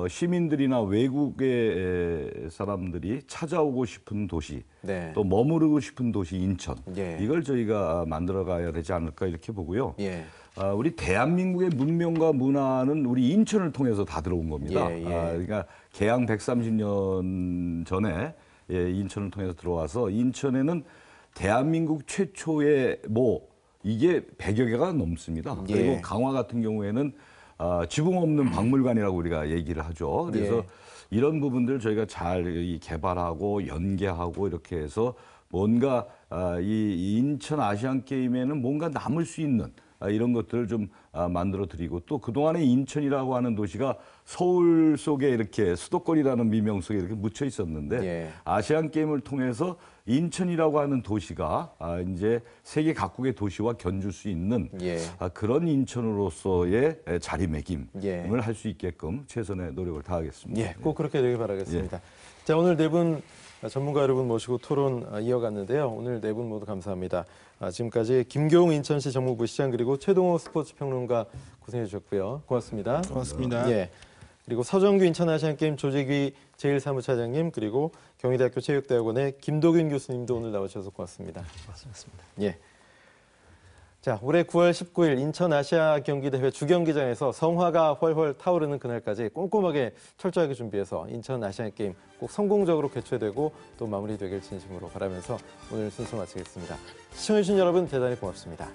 C: 시민들이나 외국의 사람들이 찾아오고 싶은 도시,
A: 네.
C: 또 머무르고 싶은 도시 인천,
A: 예.
C: 이걸 저희가 만들어가야 되지 않을까 이렇게 보고요.
A: 예.
C: 우리 대한민국의 문명과 문화는 우리 인천을 통해서 다 들어온 겁니다.
A: 예, 예.
C: 그러니까 개항 130년 전에 인천을 통해서 들어와서 인천에는 대한민국 최초의 이게 100여 개가 넘습니다.
A: 예.
C: 그리고 강화 같은 경우에는 지붕 없는 박물관이라고 우리가 얘기를 하죠. 그래서
A: 예.
C: 이런 부분들 저희가 잘 개발하고 연계하고 이렇게 해서 뭔가 이 인천 아시안 게임에는 뭔가 남을 수 있는 이런 것들을 좀 만들어 드리고 또 그동안에 인천이라고 하는 도시가 서울 속에 이렇게 수도권이라는 미명 속에 이렇게 묻혀 있었는데
A: 예.
C: 아시안 게임을 통해서 인천이라고 하는 도시가 이제 세계 각국의 도시와 견줄 수 있는
A: 예.
C: 그런 인천으로서의 자리매김을
A: 예.
C: 할 수 있게끔 최선의 노력을 다하겠습니다.
A: 예, 꼭 그렇게 되길 바라겠습니다. 자, 오늘 네 분 전문가 여러분 모시고 토론 이어갔는데요. 오늘 네 분 모두 감사합니다. 지금까지 김교웅 인천시 정무부 시장 그리고 최동호 스포츠 평론가 고생해 주셨고요. 고맙습니다.
F: 고맙습니다.
A: 예. 그리고 서정규 인천아시안게임 조직위 제1사무차장님 그리고 경희대학교 체육대학원의 김도균 교수님도 오늘 나오셔서 고맙습니다.
D: 고맙습니다.
A: 예. 자, 올해 9월 19일 인천 아시아 경기대회 주경기장에서 성화가 훨훨 타오르는 그날까지 꼼꼼하게 철저하게 준비해서 인천 아시안 게임 꼭 성공적으로 개최되고 또 마무리되길 진심으로 바라면서 오늘 순서 마치겠습니다. 시청해주신 여러분 대단히 고맙습니다.